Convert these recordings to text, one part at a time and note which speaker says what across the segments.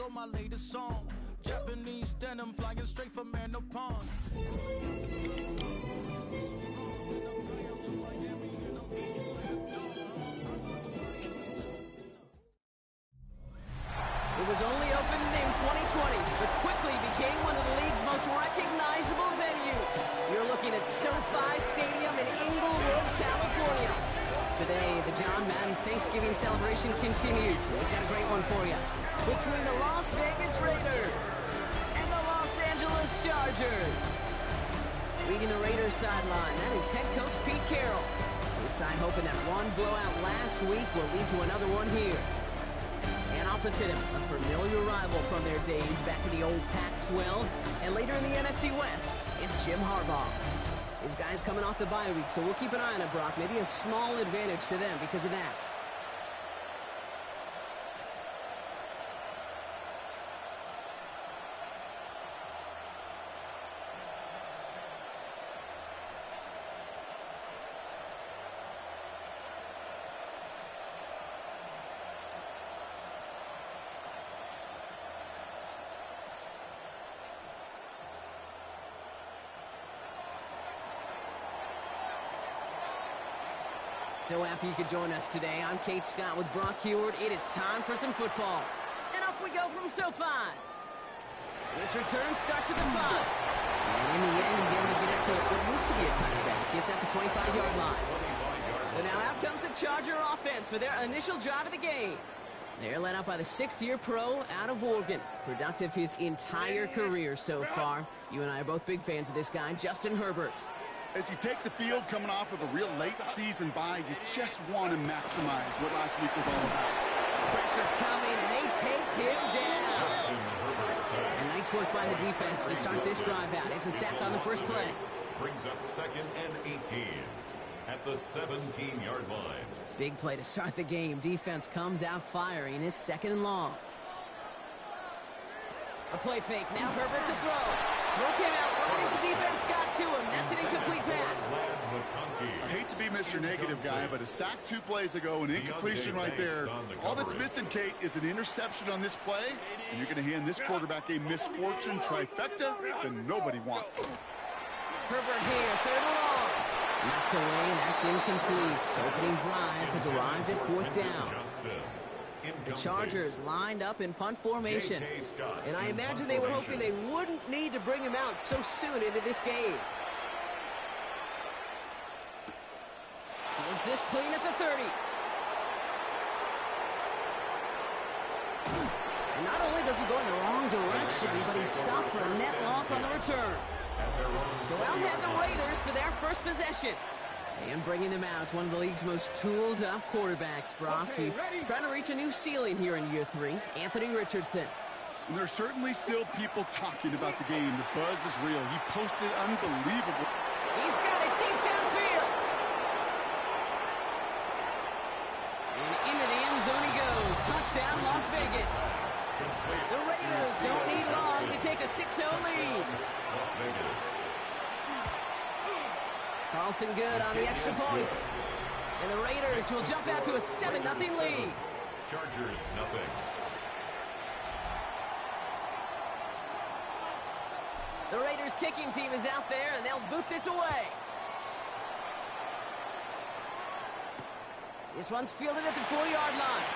Speaker 1: intro my latest song. Japanese denim flying straight from Manapon.
Speaker 2: It was only opened in 2020, but quickly became one of the league's most recognizable venues. You're looking at SoFi Stadium in Inglewood, California. Today, the John Madden Thanksgiving celebration continues. We've got a great one for you. Between the Las Vegas Raiders and the Los Angeles Chargers. Leading the Raiders sideline, that is head coach Pete Carroll. His side hoping that one blowout last week will lead to another one here. And opposite him, a familiar rival from their days back in the old Pac-12 and later in the NFC West, it's Jim Harbaugh. His guys coming off the bye week, so we'll keep an eye on it, Brock. Maybe a small advantage to them because of that. So happy you could join us today. I'm Kate Scott with Brock Huard. It is time for some football. And off we go from SoFi. This return starts at the 5. And in the end, he's able to get it to what used to be a touchback. It's at the 25-yard line. So now out comes the Charger offense for their initial drive of the game. They're led out by the 6th-year pro out of Oregon. Productive his entire career so far. You and I are both big fans of this guy, Justin Herbert.
Speaker 3: As you take the field coming off of a real late season bye, you just want to maximize what last week was all about.
Speaker 2: Pressure coming, and they take him down. And nice work by the defense to start this drive out. It's a sack on the first play.
Speaker 4: Brings up 2nd and 18 at the 17-yard line.
Speaker 2: Big play to start the game. Defense comes out firing. It's 2nd and long. A play fake. Now Herbert's a throw. Throw came out right as the defense got to him. That's an incomplete pass.
Speaker 3: I hate to be Mr. Negative guy, but a sack 2 plays ago, an incompletion right there. All that's missing, Kate, is an interception on this play, and you're going to hand this quarterback a misfortune trifecta that nobody wants.
Speaker 2: Herbert here, 3rd and long. Knocked away, that's incomplete. Opening drive has arrived at 4th down. The Chargers lined up in punt formation. And I imagine they were hoping they wouldn't need to bring him out so soon into this game. Is this clean at the 30? And not only does he go in the wrong direction, but he's stopped for a net loss on the return. So out head the Raiders for their first possession. And bringing them out, one of the league's most tooled-up quarterbacks, Brock. He's trying to reach a new ceiling here in year 3. Anthony Richardson.
Speaker 3: And there's certainly still people talking about the game. The buzz is real. He posted unbelievable.
Speaker 2: He's got it deep downfield. And into the end zone he goes. Touchdown, Las Vegas. The Raiders don't need long to take a 6-0 lead.
Speaker 4: Las Vegas.
Speaker 2: Carlson good on the extra point. And the Raiders will jump out to a 7-0 lead.
Speaker 4: Chargers, nothing.
Speaker 2: The Raiders kicking team is out there, and they'll boot this away. This one's fielded at the 4-yard line.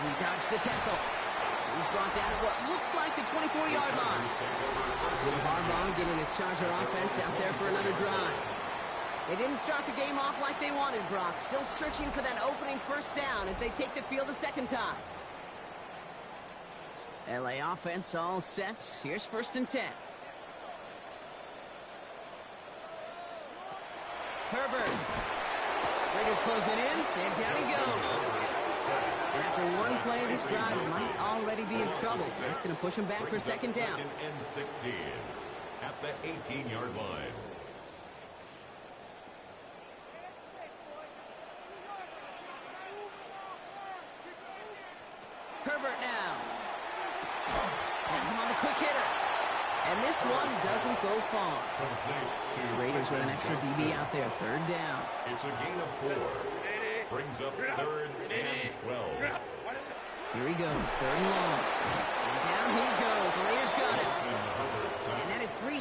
Speaker 2: He dodged the tackle. He's brought down at what looks like the 24-yard line. Jim Harbaugh getting his Charger offense out there for another drive. They didn't start the game off like they wanted, Brock. Still searching for that opening first down as they take the field a second time. LA offense all set. Here's 1st and 10. Herbert. Raiders close it in, and down he goes. And after one play of this drive, he might already be in trouble. That's going to push him back for 2nd down.
Speaker 4: 2nd and 16 at the 18-yard line.
Speaker 2: Herbert now. Has him on the quick hitter. And this one doesn't go far. Raiders with an extra DB out there. 3rd down.
Speaker 4: It's a gain of 4. Brings up 3rd and 12.
Speaker 2: Here he goes. 3rd and long. And down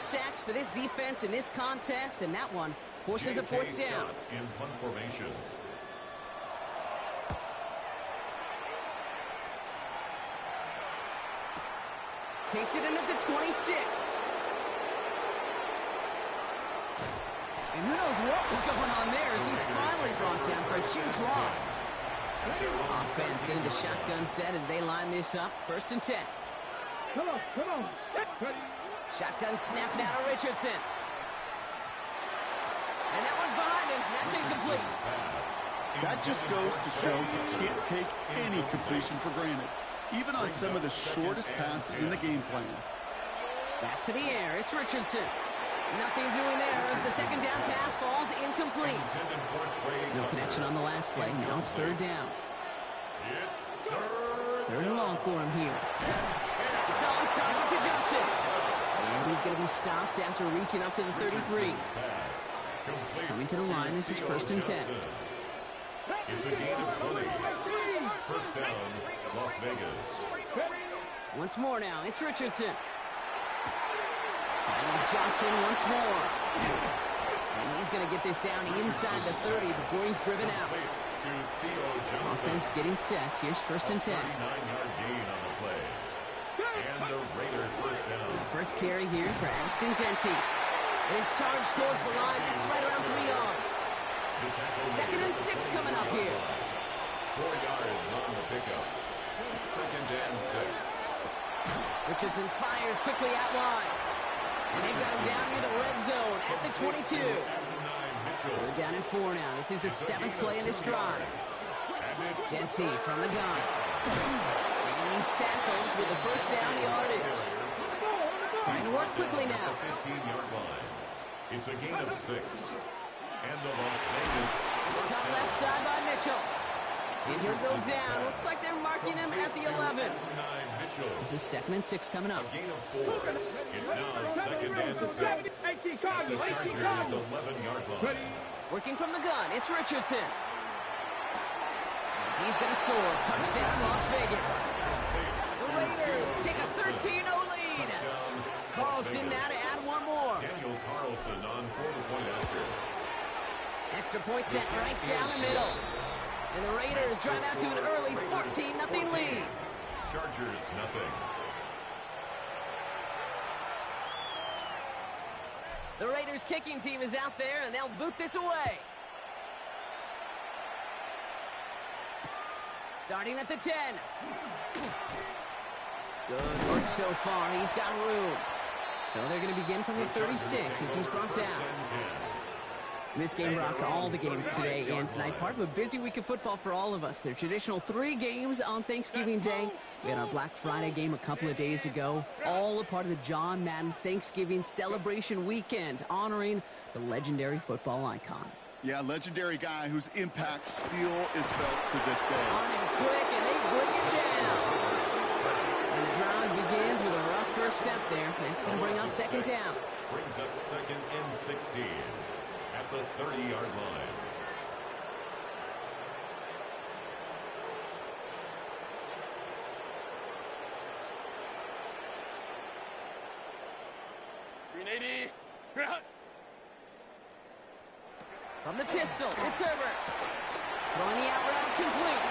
Speaker 2: sacks for this defense in this contest, and that one forces a fourth down.
Speaker 4: In punt formation.
Speaker 2: Takes it in at the 26. And who knows what was going on there as he's finally brought down for a huge loss. Offense in the shotgun set as they line this up. 1st and 10.
Speaker 5: Come on.
Speaker 2: Shotgun snap now to Richardson. And that one's behind him. That's incomplete.
Speaker 3: That just goes to show you can't take any completion for granted, even on some of the shortest passes in the game plan.
Speaker 2: Back to the air. It's Richardson. Nothing doing there as the second down pass falls incomplete. No connection on the last play. Now it's 3rd down. Third and long for him here. It's on target to Johnson. And he's going to be stopped after reaching up to the 33. Coming to the line, this is 1st and 10.
Speaker 4: It's a gain of 20. 1st down, Las Vegas.
Speaker 2: Once more now, it's Richardson. And Johnson once more. And he's going to get this down inside the 30 before he's driven out. Offense getting set. Here's 1st and 10.
Speaker 4: 39-yard gain on the play. And the Raiders 1st down.
Speaker 2: First carry here for Ashton Jeanty. His charge towards the line. That's right around 3 yards. 2nd and 6 coming up here.
Speaker 4: 4 yards on the pickup. 2nd and 6.
Speaker 2: Richardson fires quickly out wide. And they've got him down near the red zone at the 22. We're down in 4 now. This is the 7th play in this drive. Jeanty from the gun. And he's tackled with the 1st down yardage. Trying to work quickly now.
Speaker 4: 15-yard line. It's a gain of 6. And the Las Vegas.
Speaker 2: It's cut left side by Mitchell. And he'll go down. Looks like they're marking him at the 11. This is 2nd and 6 coming up.
Speaker 4: A gain of 4. It's now 2nd and 6. At the Chargers' 11-yard line.
Speaker 2: Working from the gun, it's Richardson. He's going to score. Touchdown, Las Vegas. The Raiders take a 13-0 lead. Carlson now to add one more.
Speaker 4: Daniel Carlson on for the point after.
Speaker 2: Extra point set right down the middle. And the Raiders drive out to an early 14-0 lead.
Speaker 4: Chargers nothing.
Speaker 2: The Raiders kicking team is out there, and they'll boot this away. Starting at the 10. Good work so far. He's got room. So they're going to begin from the 36 as he's brought down. This game rocked all the games today and tonight. Part of a busy week of football for all of us. Their traditional 3 games on Thanksgiving Day. We had our Black Friday game a couple of days ago. All a part of the John Madden Thanksgiving celebration weekend, honoring the legendary football icon.
Speaker 3: Yeah, legendary guy whose impact still is felt to this day.
Speaker 2: On him quick, and they bring it down. And the drive begins with a rough first step there. That's going to bring up 2nd down.
Speaker 4: Brings up 2nd and 16. At the 30-yard line.
Speaker 2: From the pistol, it's Herbert. Throwing the out route complete.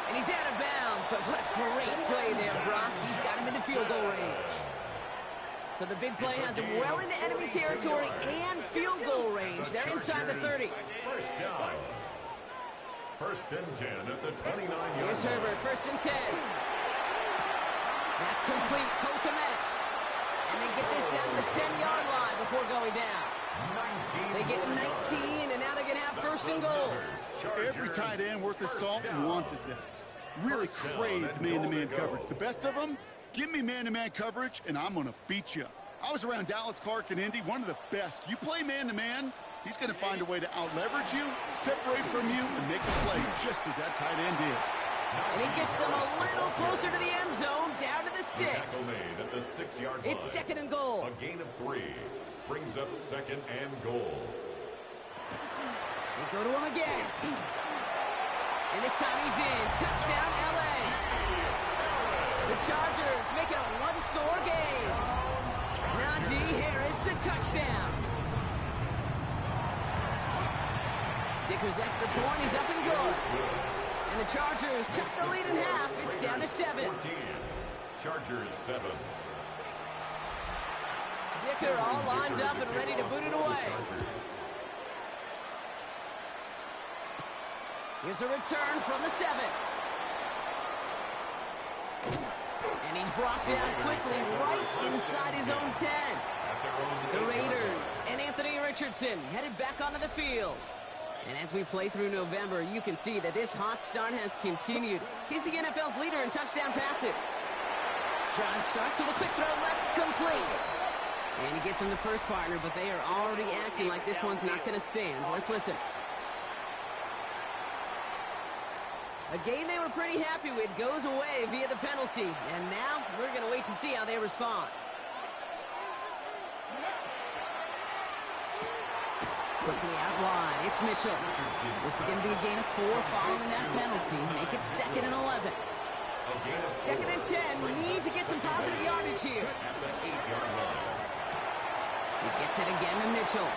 Speaker 2: And he's out of bounds, but what a great play there, Brock. He's got him in the field goal range. So the big play has him well into enemy territory and field goal range. They're inside the 30.
Speaker 4: 1st down. 1st and 10 at the 29-yard line.
Speaker 2: Here's Herbert, 1st and 10. That's complete. Cole Kmet. And they get this down to the 10-yard line before going down. They get 19, and now they're going to have 1st and goal.
Speaker 3: Every tight end worth his salt wanted this. Really craved man-to-man coverage. The best of them? Give me man-to-man coverage, and I'm going to beat you. I was around Dallas Clark and Indy, one of the best. You play man-to-man, he's going to find a way to out-leverage you, separate from you, and make a play just as that tight end did.
Speaker 2: And he gets them a little closer to the end zone, down to the 6.
Speaker 4: At the 6-yard line.
Speaker 2: It's 2nd and goal.
Speaker 4: A gain of 3 brings up 2nd and goal.
Speaker 2: They go to him again. And this time he's in. Touchdown, L.A. The Chargers make it a one-score game. Najee Harris, the touchdown. Dicker's extra point is up and good. And the Chargers cut the lead in half. It's down to 7.
Speaker 4: 14. Chargers 7.
Speaker 2: Dicker all lined up and ready to boot it away. Here's a return from the 7. And he's brought down quickly right inside his own 10. The Raiders and Anthony Richardson headed back onto the field. And as we play through November, you can see that this hot start has continued. He's the NFL's leader in touchdown passes. Drive start to the quick throw left, complete. And he gets him the first partner, but they are already acting like this one's not going to stand. Let's listen. A game they were pretty happy with goes away via the penalty. And now we're going to wait to see how they respond. Quickly out wide, it's Mitchell. This is going to be a gain of 4 following that penalty. Make it 2nd and 11. 2nd and 10. We need to get some positive yardage here. He gets it again to Mitchell.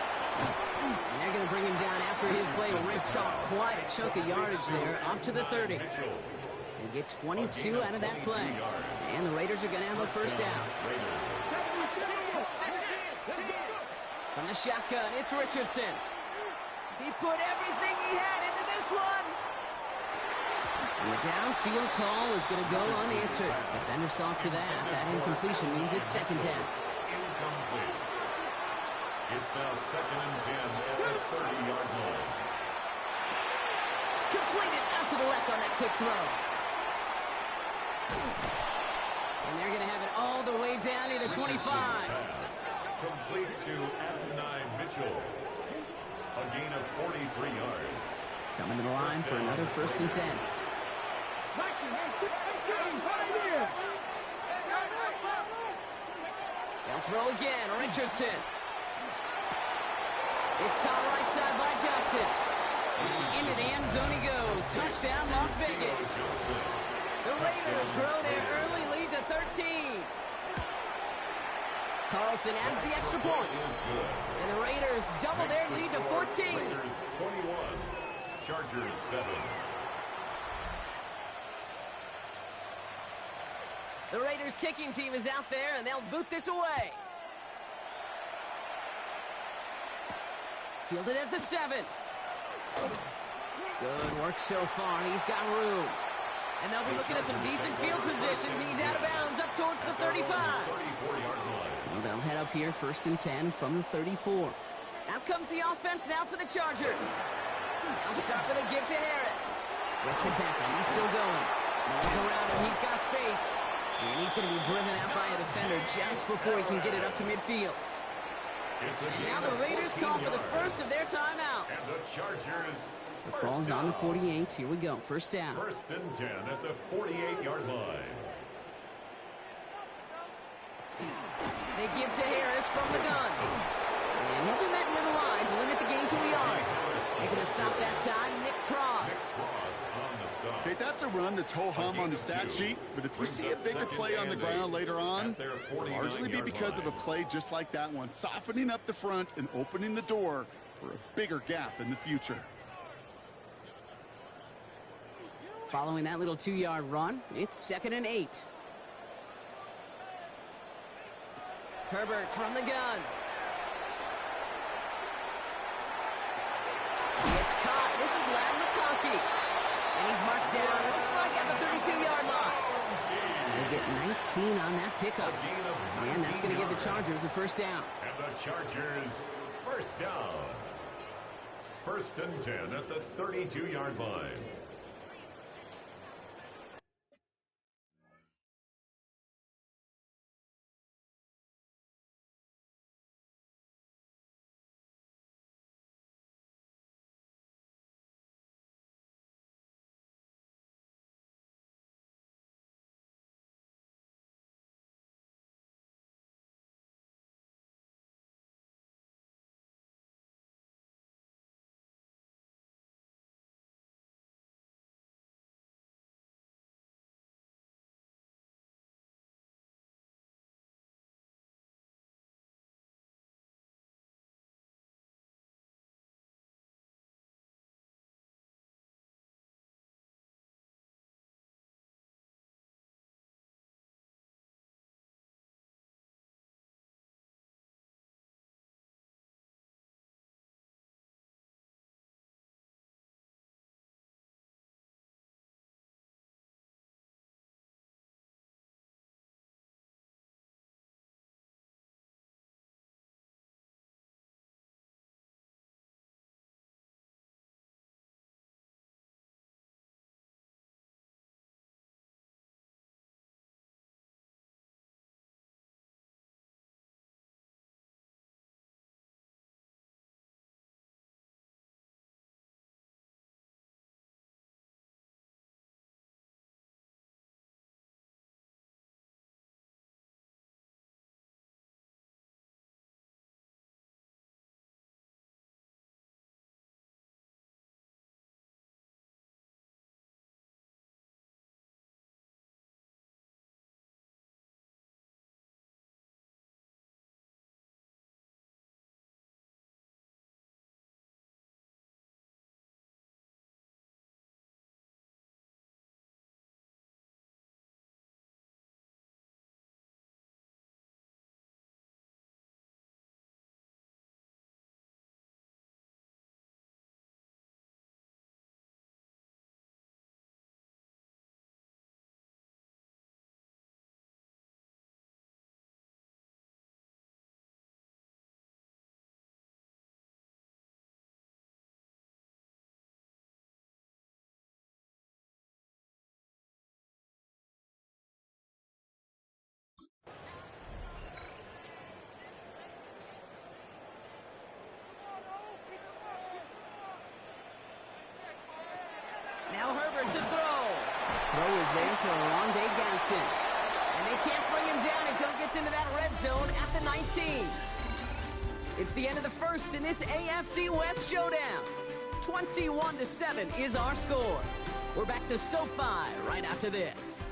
Speaker 2: And they're going to bring him down after his play rips off quite a chunk of yardage there, up to the 30. And get 22 out of that play. And the Raiders are going to have a first down. From the shotgun, it's Richardson. He put everything he had into this one. And the downfield call is going to go unanswered. Defender saw to that. That incompletion means it's 2nd down.
Speaker 4: Incomplete. It's now 2nd and 10 at the 30-yard line.
Speaker 2: Completed out to the left on that quick throw. And they're going to have it all the way down to the 25.
Speaker 4: Complete to Adonai Mitchell. A gain of 43 yards.
Speaker 2: Coming to the line for another 1st and 10. They'll throw again. Richardson. It's caught right side by Johnson. Into the end zone he goes. Touchdown, Las Vegas. The Raiders grow their early lead to 13. Carlson adds the extra point. And the Raiders double their lead to 14.
Speaker 4: Raiders 21. Chargers 7.
Speaker 2: The Raiders kicking team is out there, and they'll boot this away. Fielded at the 7. Good work so far. He's got room. And they'll be looking at some decent field position. He's out of bounds up towards the 35.
Speaker 4: 34-yard line.
Speaker 2: So they'll head up here 1st and 10 from the 34. Out comes the offense now for the Chargers. They'll start with a give to Harris. Breaks the tackle. He's still going. No one's around him. He's got space. And he's going to be driven out by a defender just before he can get it up to midfield. And now the Raiders call for the first of their timeouts.
Speaker 4: And the Chargers.
Speaker 2: The ball's on the 48. Here we go. First down.
Speaker 4: 1st and 10 at the 48-yard line.
Speaker 2: They give to Harris from the gun. And he'll be met near the line to limit the gain to a yard. Making a stop that time, Nick Cross.
Speaker 3: Okay, that's a run that's ho-hum on the stat sheet, but if you see a bigger play on the ground later on, it'll largely be because of a play just like that one, softening up the front and opening the door for a bigger gap in the future.
Speaker 2: Following that little 2-yard run, it's 2nd and 8. Herbert from the gun. It's caught. This is Ladd McConkey. And he's marked down, looks like at the 32-yard line. They get 19 on that pickup. And that's going to give the Chargers a first down.
Speaker 4: And the Chargers first down. 1st and 10 at the 32-yard line.
Speaker 2: there for Rondé Ganson. And they can't bring him down until he gets into that red zone at the 19. It's the end of the first in this AFC West showdown. 21-7 is our score. We're back to SoFi right after this.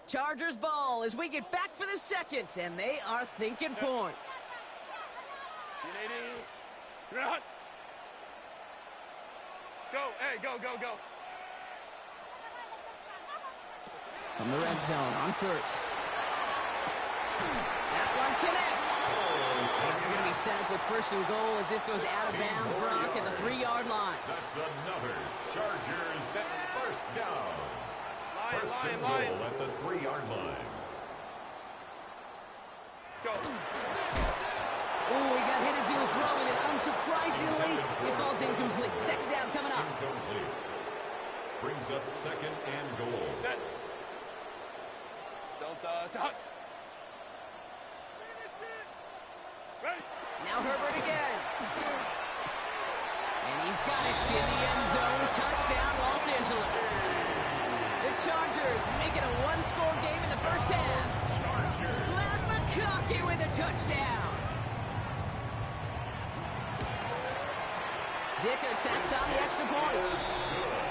Speaker 2: Chargers ball as we get back for the second, and they are thinking points.
Speaker 6: Go, hey, go, go, go.
Speaker 2: From the red zone on first. That one connects. And they're going to be set up with first and goal as this goes out of bounds, Brock, at the 3-yard line.
Speaker 4: That's another Chargers first down. First and goal at the 3-yard line.
Speaker 6: Go.
Speaker 2: Oh, he got hit as he was throwing it. Unsurprisingly, it falls incomplete. Second down coming up.
Speaker 4: Incomplete. Brings up second and goal.
Speaker 6: Set. Don't stop. Right.
Speaker 2: Now Herbert again. And he's got it in the end zone. Touchdown, Los Angeles. The Chargers make it a one-score game in the first half. Matt McConkey with a touchdown. Dicker tacks on the extra point.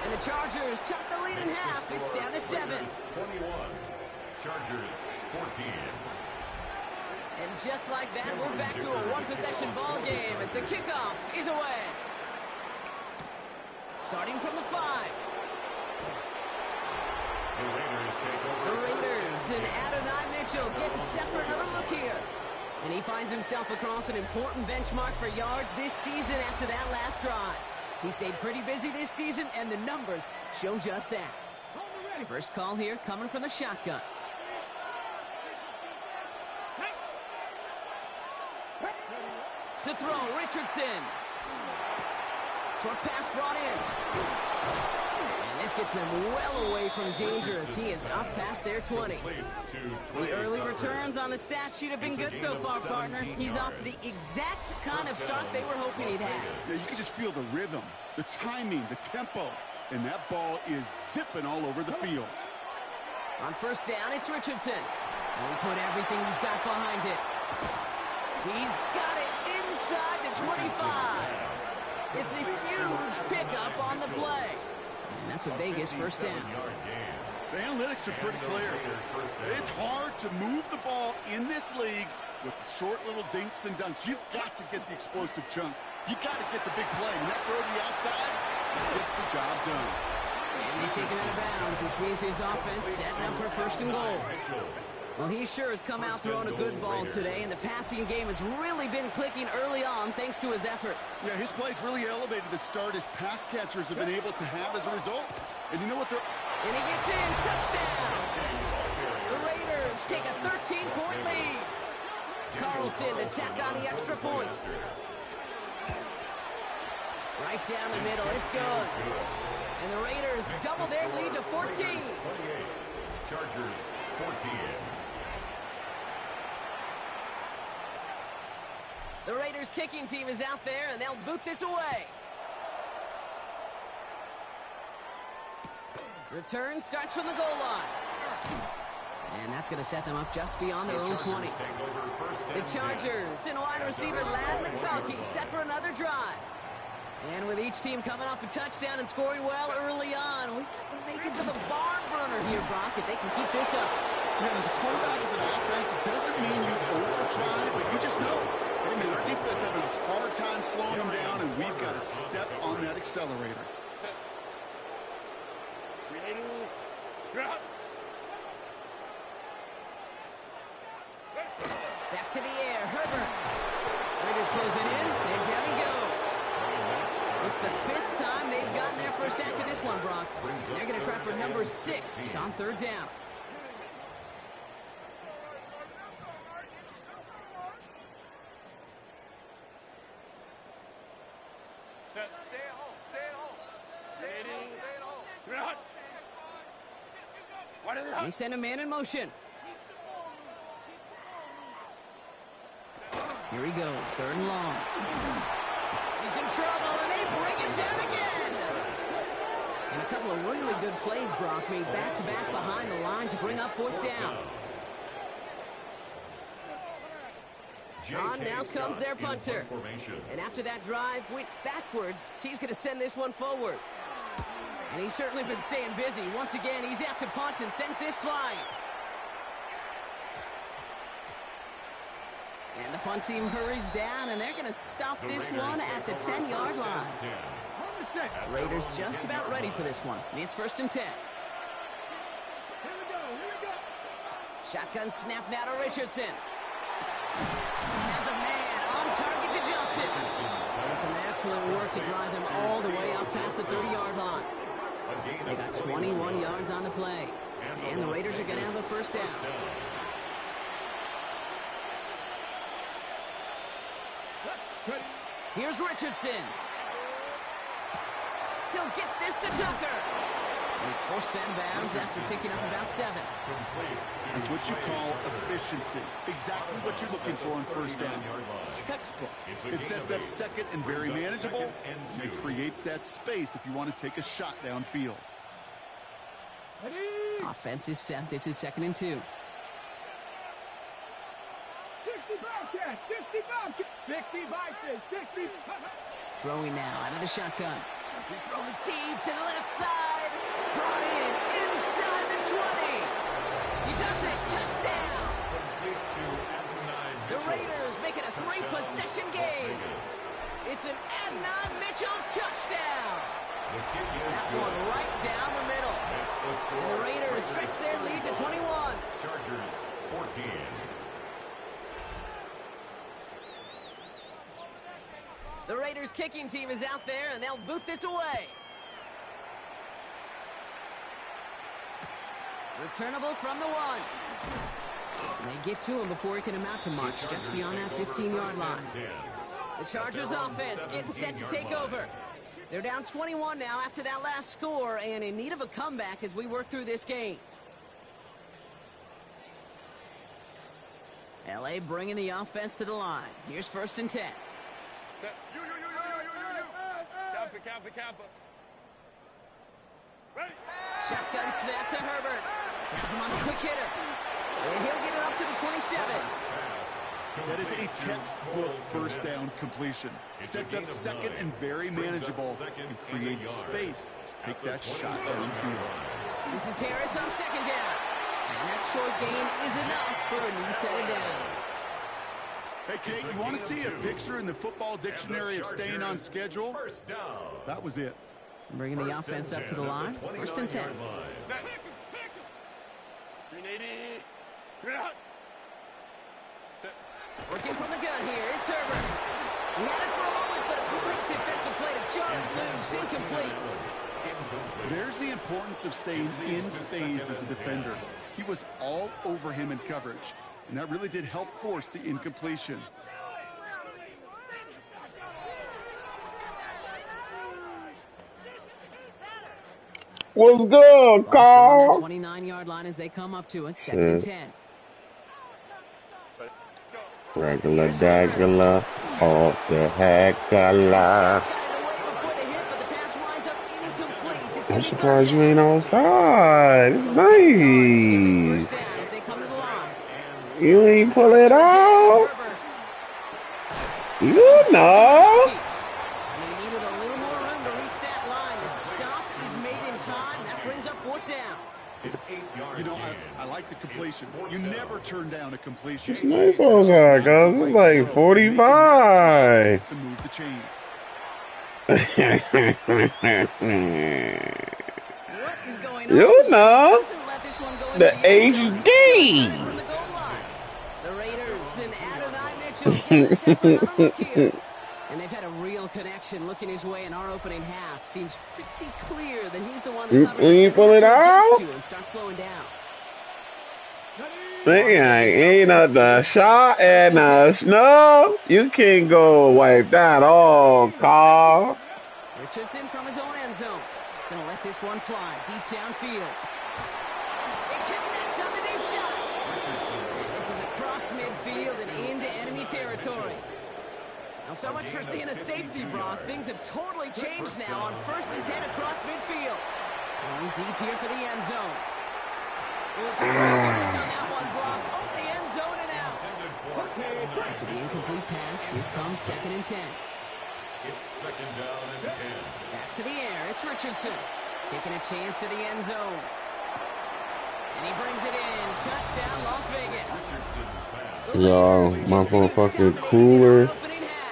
Speaker 2: And the Chargers chuck the lead in half. It's down to 7.
Speaker 4: 21. Chargers 14.
Speaker 2: And just like that, we're back to a one-possession ball game as the kickoff is away. Starting from the 5.
Speaker 4: The Raiders take over.
Speaker 2: The Raiders and Adonai Mitchell getting set for another look here. And he finds himself across an important benchmark for yards this season after that last drive. He stayed pretty busy this season, and the numbers show just that. First call here coming from the shotgun. To throw, Richardson. Short pass brought in. And this gets them well away from danger as he is up past their 20. The early returns on the stat sheet have been good so far, partner. He's off to the exact kind of start they were hoping he'd have.
Speaker 3: Yeah, you can just feel the rhythm, the timing, the tempo, and that ball is zipping all over the field.
Speaker 2: On first down, it's Richardson. And he put everything he's got behind it. He's got it inside the 25. It's a huge pickup on the play. And that's a Vegas first down.
Speaker 3: The analytics are pretty clear. It's hard to move the ball in this league with short little dinks and dunks. You've got to get the explosive chunk. You got to get the big play. And that throw to the outside gets the job done.
Speaker 2: And they take it out of bounds, which means his offense setting up for first and goal. Well, he sure has come out throwing a good ball today, and the passing game has really been clicking early on thanks to his efforts.
Speaker 3: Yeah, his plays really elevated the start his pass catchers have been able to have as a result. And you know what they're...
Speaker 2: And he gets in, touchdown! The Raiders take a 13-point lead. Carlson to tack on the extra point. Right down the middle, it's good. And the Raiders double their lead to 14.
Speaker 4: Chargers 14.
Speaker 2: The Raiders kicking team is out there, and they'll boot this away. Return starts from the goal line. And that's going to set them up just beyond their own 20. The Chargers and wide receiver Ladd McConkey set for another drive. And with each team coming off a touchdown and scoring well early on, we've got the makings of a barn burner here, Brock, if they can keep this up.
Speaker 3: Man, as a quarterback, as an offense, it doesn't mean you over-try, but you just know. I mean, our defense having a hard time slowing them down, and we've got to step on that accelerator.
Speaker 2: Back to the air, Herbert. Raiders close it in, and down he goes. It's the 5th time they've gotten their first sack of this one, Brock. They're going to try for number 6 on third down.
Speaker 6: Stay at home. Stay at home. Stay at home. Stay at home.
Speaker 2: And they send a man in motion. Here he goes, 3rd and long. He's in trouble, and they bring him down again. And a couple of really good plays, Brock, made back-to-back behind the line to bring up 4th down. On now comes their punter. And after that drive went backwards, he's going to send this one forward. And he's certainly been staying busy. Once again, he's out to punt and sends this flying. And the punt team hurries down, and they're going to stop this one at the 10-yard line. Raiders just about ready for this one. It's 1st and 10. Shotgun snap now to Richardson. Has a man on target to Johnson. And some excellent work to drive them all the way up past the 30-yard line. They got 21 yards on the play. And the Raiders are going to have a 1st down. Here's Richardson. He'll get this to Tucker. And he's forced out of bounds after picking up about 7.
Speaker 3: That's what you call efficiency. Exactly what you're looking for on 1st down. Textbook. It sets up 2nd and very manageable. And it creates that space if you want to take a shot downfield.
Speaker 2: Offense is set. This is 2nd and 2.
Speaker 5: 60.
Speaker 2: Throwing now out of the shotgun. He's throwing deep to the left side. Brought in inside the 20. He does it. Touchdown. The Raiders make it a 3-possession game. It's an Adnan Mitchell touchdown. That one right down the middle. And the Raiders stretch their lead to 21.
Speaker 4: Chargers 14.
Speaker 2: The Raiders kicking team is out there, and they'll boot this away. Returnable from the 1. And they get to him before he can amount to much, just beyond that 15-yard line. The Chargers offense getting set to take over. They're down 21 now after that last score, and in need of a comeback as we work through this game. L.A. bringing the offense to the line. Here's 1st and 10.
Speaker 6: Kappa.
Speaker 2: Shotgun snap to Herbert. Has him on the quick hitter. And he'll get it up to the 27.
Speaker 3: That is a textbook 1st down completion. Sets up 2nd and very manageable and creates space to take that shot downfield.
Speaker 2: This is Harris on 2nd down. And that short gain is enough for a new set of downs.
Speaker 3: Hey, Kate, you want to see a picture in the football dictionary of staying on schedule? That was it.
Speaker 2: Bringing the offense up to the line. 1st and 10. Working from the gun here. It's Herbert. He had it for a moment, but a great defensive play to jar it loose. Incomplete.
Speaker 3: There's the importance of staying in phase as a defender. He was all over him in coverage, and that really did help force the incompletion.
Speaker 7: What's good, Carl?
Speaker 2: 29-yard line as they come up to it. 2nd and 10.
Speaker 7: Regular, dagular, off the heckala. I'm surprised you ain't outside. It's nice. You ain't pull it out. You know.
Speaker 3: You know, I like the completion. You never turn down a completion.
Speaker 7: It's nice outside, guys. It's like 45.
Speaker 3: To move the chains.
Speaker 2: What is going on?
Speaker 7: You know. The
Speaker 2: HD. The Raiders and Adonai Mitchell. And they've had a real connection looking his way in our opening half. Seems pretty clear that he's the one that
Speaker 7: you pull it out
Speaker 2: and start slowing down.
Speaker 7: Ain't the shot and the snow. You can't go wipe that off, Carl.
Speaker 2: Richardson from his own end zone. Gonna let this one fly deep downfield. It across midfield and into enemy territory. Now, so much for seeing a safety, Brock. Things have totally changed now on 1st and 10 across midfield. Going deep here for the end zone. On that one, Brock. Over the end zone and out. After the incomplete pass, here comes 2nd and 10.
Speaker 4: It's 2nd down and 10.
Speaker 2: Back to the air. It's Richardson. Taking a chance to the end zone. And he brings it in. Touchdown, Las Vegas.
Speaker 7: Yo, my motherfucking cooler,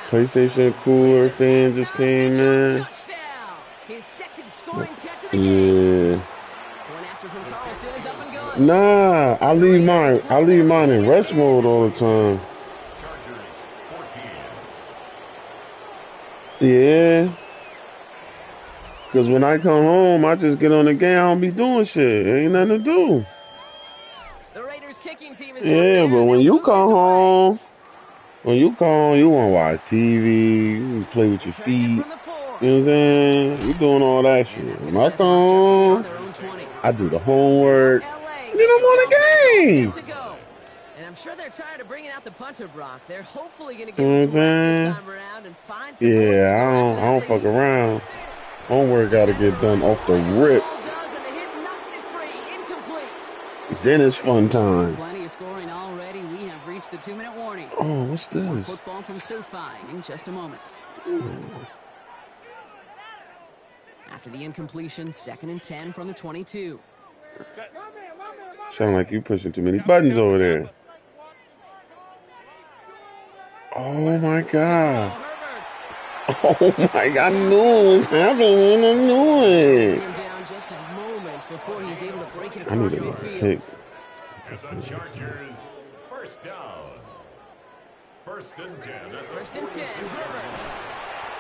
Speaker 7: PlayStation cooler fan just came in.
Speaker 2: His second scoring catch of the game.
Speaker 7: Yeah.
Speaker 2: One after from Carlson is up and gone.
Speaker 7: Nah, I leave mine in rest mode all the time.
Speaker 4: Chargers 14.
Speaker 7: Yeah. Cause when I come home, I just get on the game. I don't be doing shit. Ain't nothing to do.
Speaker 2: The Raiders kicking team is
Speaker 7: Yeah, but when you come home, you wanna watch TV, you play with your feet. You know what I'm saying? You doing all that shit. When I come home, I do the homework. And then I'm on the game.
Speaker 2: And I'm sure they're tired of bringing out the punter, Brock. They're hopefully going to get some rest this time around and find some
Speaker 7: Yeah, I don't fuck around. Homework got to get done off the rip. Then it's fun time.
Speaker 2: Plenty of scoring already. We have reached the 2-minute warning.
Speaker 7: Oh, what's
Speaker 2: More
Speaker 7: this?
Speaker 2: football from SoFi in just a moment. After the incompletion, 2nd and 10 from the 22.
Speaker 7: Sound like you pushing too many buttons over there. Oh my god. Oh my god, I knew it was happening. I knew it.
Speaker 2: Down just a moment before he's able to break it
Speaker 7: I need
Speaker 2: across
Speaker 7: to
Speaker 2: midfield.
Speaker 7: pick.
Speaker 4: And the Chargers, 1st down. 1st and 10.
Speaker 2: 1st and 10, Herbert.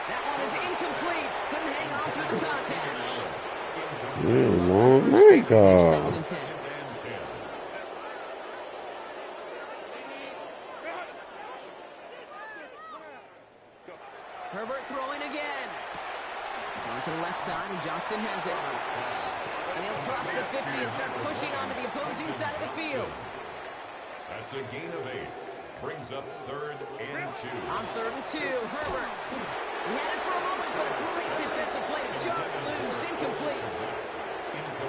Speaker 2: That one is incomplete. Couldn't hang on through the contact.
Speaker 7: Yeah, long my god.
Speaker 2: 2nd and 10. Herbert throwing again. On to the left side, and Johnston has it. And he'll cross the 50 and start pushing onto the opposing side of the field.
Speaker 4: That's a gain of 8. Brings up 3rd and 2.
Speaker 2: On 3rd and 2, Herbert. He had it for a moment, but a great defensive play to jar it loose. Incomplete.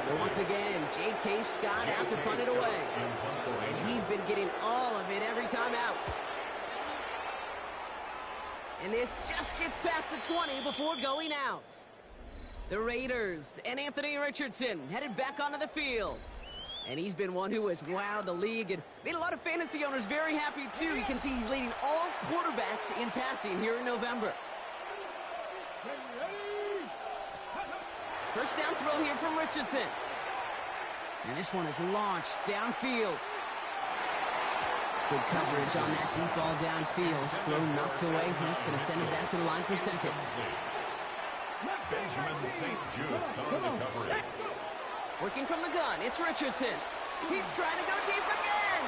Speaker 2: So once again, J.K. Scott out to punt it away. And he's been getting all of it every time out. And this just gets past the 20 before going out. The Raiders and Anthony Richardson headed back onto the field. And he's been one who has wowed the league and made a lot of fantasy owners very happy, too. You can see he's leading all quarterbacks in passing here in November. First down throw here from Richardson. And this one is launched downfield. Good coverage on that deep ball downfield. Throw knocked away. That's going to send it back to the line for 2nd.
Speaker 4: Benjamin St. Just on the coverage.
Speaker 2: Working from the gun, it's Richardson. He's trying to go deep again.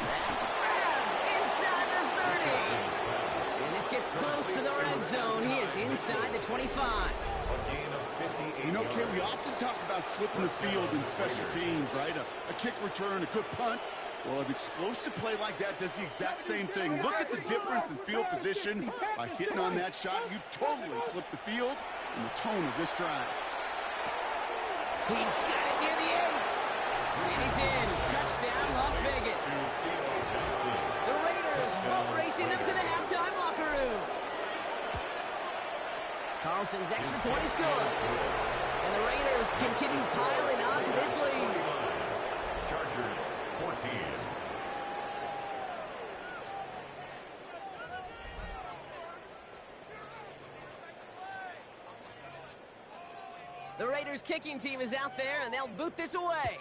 Speaker 2: That's grabbed inside the 30. And this gets close to the red zone. He is inside the 25.
Speaker 4: A gain of 58.
Speaker 3: You know, Ken, we often talk about flipping the field in special teams, right? A kick return, a good punt. Well, an explosive play like that does the exact same thing. Look at the difference in field position. By hitting on that shot, you've totally flipped the field and the tone of this drive.
Speaker 2: He's got it near the 8. And he's in. Touchdown, Las Vegas. The Raiders boat racing them to the halftime locker room. Carlson's extra point is good. And the Raiders continue piling on to this lead.
Speaker 4: Chargers 14.
Speaker 2: The Raiders kicking team is out there, and they'll boot this away.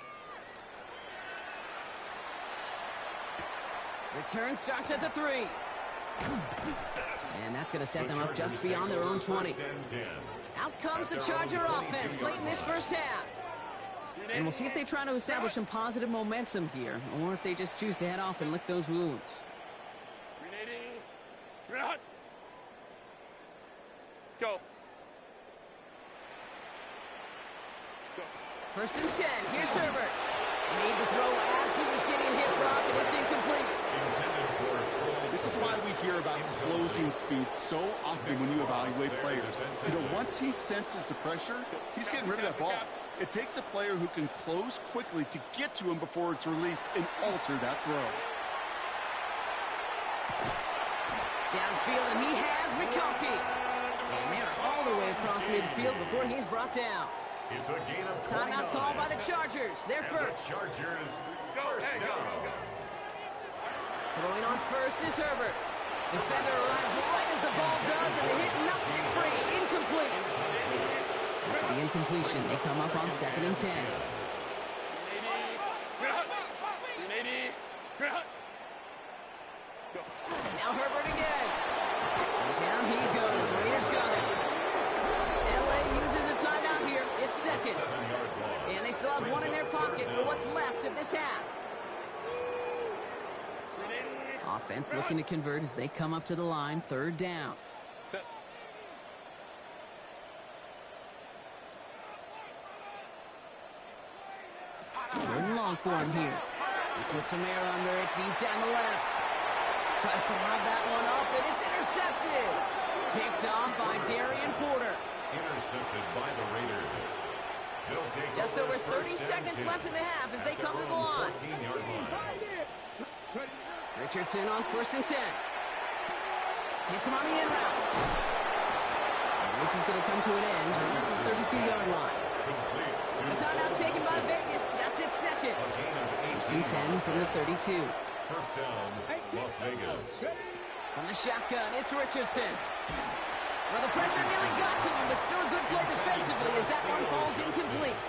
Speaker 2: Return starts at the 3. And that's going to set them up just beyond their own 20. Out comes the Charger offense late in this first half. And we'll see if they try to establish some positive momentum here, or if they just choose to head off and lick those wounds.
Speaker 6: Let's go.
Speaker 2: 1st and 10. Here's Herbert. Made the throw as he was getting hit, Brock, and it's
Speaker 3: hear about closing speed so often when you evaluate players. You know, once he senses the pressure, he's getting rid of that ball. It takes a player who can close quickly to get to him before it's released and alter that throw.
Speaker 2: Downfield, and he has McConkey. And they're all the way across midfield before he's brought down.
Speaker 4: It's a gain of
Speaker 2: Timeout called by the Chargers. They're first.
Speaker 4: The Chargers first down.
Speaker 2: Throwing on first is Herbert. Defender arrives right as the ball does, and the hit knocks it free. Incomplete. After the incompletion, they come up on 2nd and 10. Now Herbert again. And down he goes. Raiders got it. LA uses a timeout here. It's second. And they still have one in their pocket for what's left of this half. Offense looking to convert as they come up to the line. 3rd down. Third and long for him here. He puts some air under it deep down the left. Tries to lob that one up, and it's intercepted. Picked off by Darian Porter.
Speaker 4: Intercepted by the Raiders. They'll take
Speaker 2: Just over 30 seconds left in the half as they come to the line.
Speaker 4: 14-yard line.
Speaker 2: Richardson on 1st and 10. Hits him on the in route. And this is going to come to an end at the 32-yard line. A timeout taken by Vegas. That's its second. 1st and 10 from the 32.
Speaker 4: First down, Las Vegas.
Speaker 2: From the shotgun, it's Richardson. Well, the pressure nearly got to him, but still a good play defensively as that one falls incomplete.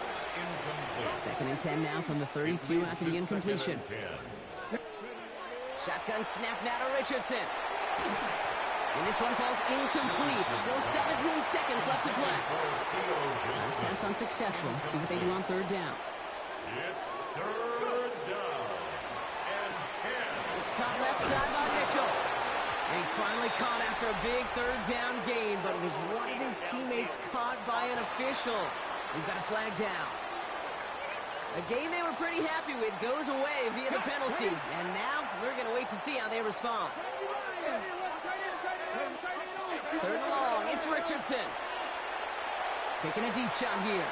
Speaker 2: 2nd and 10 now from the 32 after the incompletion. Shotgun snap now to Richardson. And this one falls incomplete. Still 17 seconds left to play. Last pass unsuccessful. Let's see what they do on 3rd down.
Speaker 4: It's 3rd down and 10.
Speaker 2: It's caught left side by Mitchell. And he's finally caught after a big 3rd down gain, but it was one of his teammates caught by an official. We've got a flag down. A game they were pretty happy with goes away via the penalty. And now we're going to wait to see how they respond. 3rd and long. It's Richardson. Taking a deep shot here.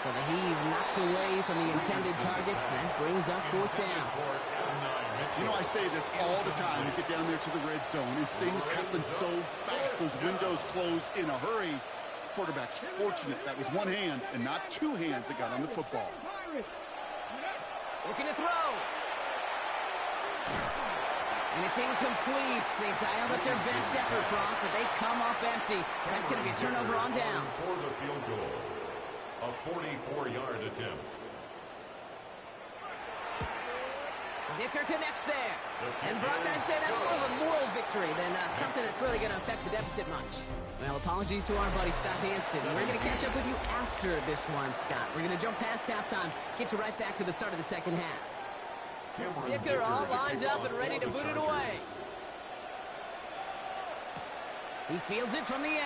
Speaker 2: So the heave knocked away from the intended target. That brings up 4th down.
Speaker 3: You know, I say this all the time. You get down there to the red zone, and things happen so fast. Those windows close in a hurry. Quarterback's fortunate that was one hand and not two hands that got on the football.
Speaker 2: Looking to throw. And it's incomplete. They dialed up their best effort, Brock, but they come up empty. That's going to be a turnover on downs.
Speaker 4: For the field goal. A 44-yard attempt.
Speaker 2: Dicker connects there. And Brock, I'd say that's more of a moral victory than something that's really going to affect the deficit much. Well, apologies to our buddy Scott Hansen. We're going to catch up with you after this one, Scott. We're going to jump past halftime, get you right back to the start of the second half. Dicker all lined up and ready to boot it away. He fields it from the 8.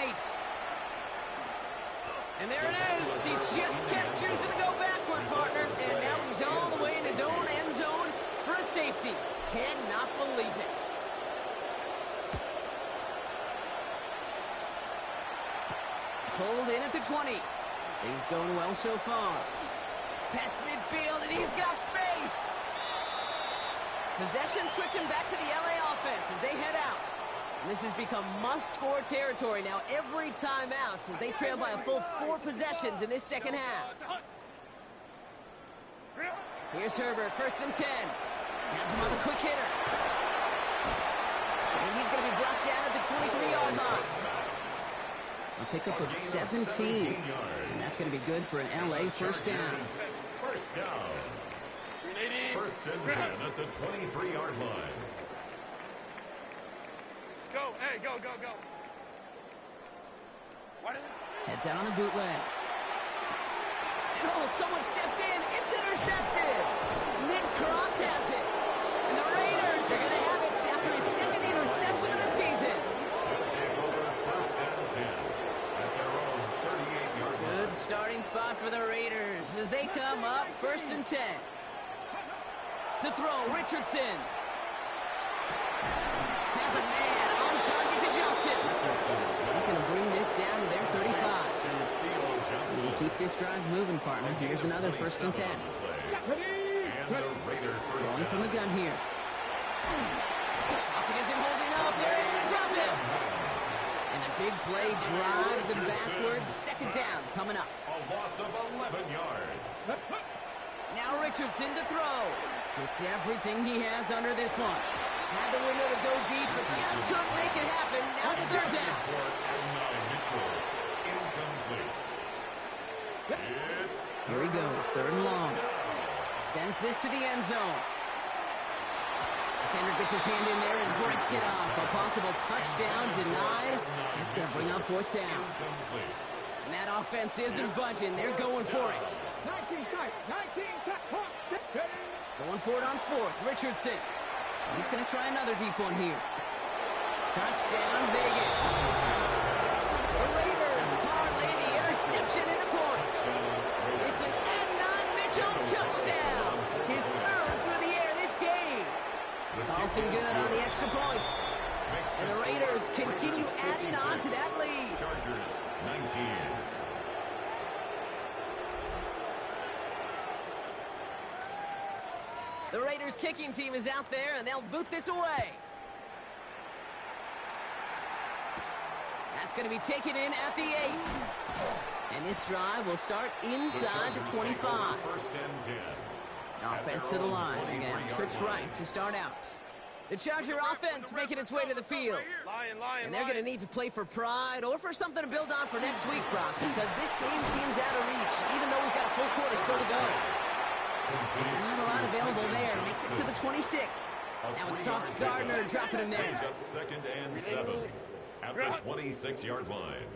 Speaker 2: And there it is. He just kept choosing to go backward, partner. And now he's all the way in his own end zone for a safety. Cannot believe it. Pulled in at the 20. He's going well so far. Past midfield, and he's got space. Possession switching back to the LA offense as they head out. And this has become must-score territory now every time out as they trail by a full 4 possessions in this second half. Here's Herbert, 1st and 10. Has him on the quick hitter. And he's going to be brought down at the 23-yard line. A pickup of 17. And that's going to be good for an LA first down.
Speaker 4: First down. 1st and 10 at the 23-yard line.
Speaker 6: Go, hey, go, go, go.
Speaker 2: Heads out on the bootleg. And oh, someone stepped in. It's intercepted. Nick Cross has it. And the Raiders are going to have it after his 2nd interception of the season.
Speaker 4: They'll take over 1st and 10 at their own 38-yard line.
Speaker 2: Good starting spot for the Raiders as they come up 1st and 10. To throw, Richardson. Has a man on target to Johnson. He's going to bring this down to their 35. And keep this drive moving, partner. Here's another 1st and 10. Going from the gun here. Hopkins isn't holding up. They're able to drop him. And the big play drives them backwards. 2nd down coming up.
Speaker 4: A loss of 11 yards.
Speaker 2: Now Richardson to throw. Puts everything he has under this one. Had the window to go deep, but just couldn't make it happen. Now it's 3rd down. Here he goes, 3rd and long. Sends this to the end zone. Defender gets his hand in there and breaks it off. A possible touchdown denied. That's going to bring up 4th down. And that offense isn't budging. They're going for it. Going for it on 4th. Richardson. He's going to try another deep one here. Touchdown, Vegas. The Raiders parlay the interception into points. It's an Adnan Mitchell touchdown. His 3rd through the air this game. Paulson good on the extra points. And the Raiders continue adding on to that lead.
Speaker 4: Chargers 19.
Speaker 2: The Raiders kicking team is out there, and they'll boot this away. That's going to be taken in at the 8. And this drive will start inside the 25.
Speaker 4: 1st and 10.
Speaker 2: Offense to the line. Again, trips right to start out. The Charger offense making its way to the field. And they're going to need to play for pride or for something to build on for next week, Brock, because this game seems out of reach, even though we've got a full quarter still to go. Not a lot available there. Makes it to the 26. That was Sauce Gardner dropping him there.
Speaker 4: Brings up 2nd and 7 at the 26-yard line.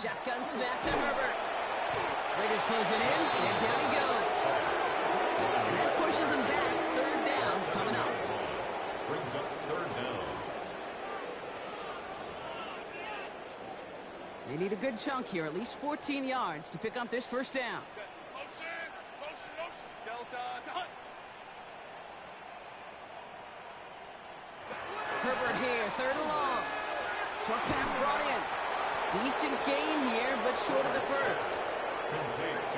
Speaker 2: Shotgun snap to Herbert. Raiders closing in, and down he goes. And that pushes him back. 3rd down coming up.
Speaker 4: Brings up 3rd down.
Speaker 2: They need a good chunk here, at least 14 yards to pick up this 1st down. Herbert here, 3rd and long. Short pass brought in. Decent gain here, but short of the 1st.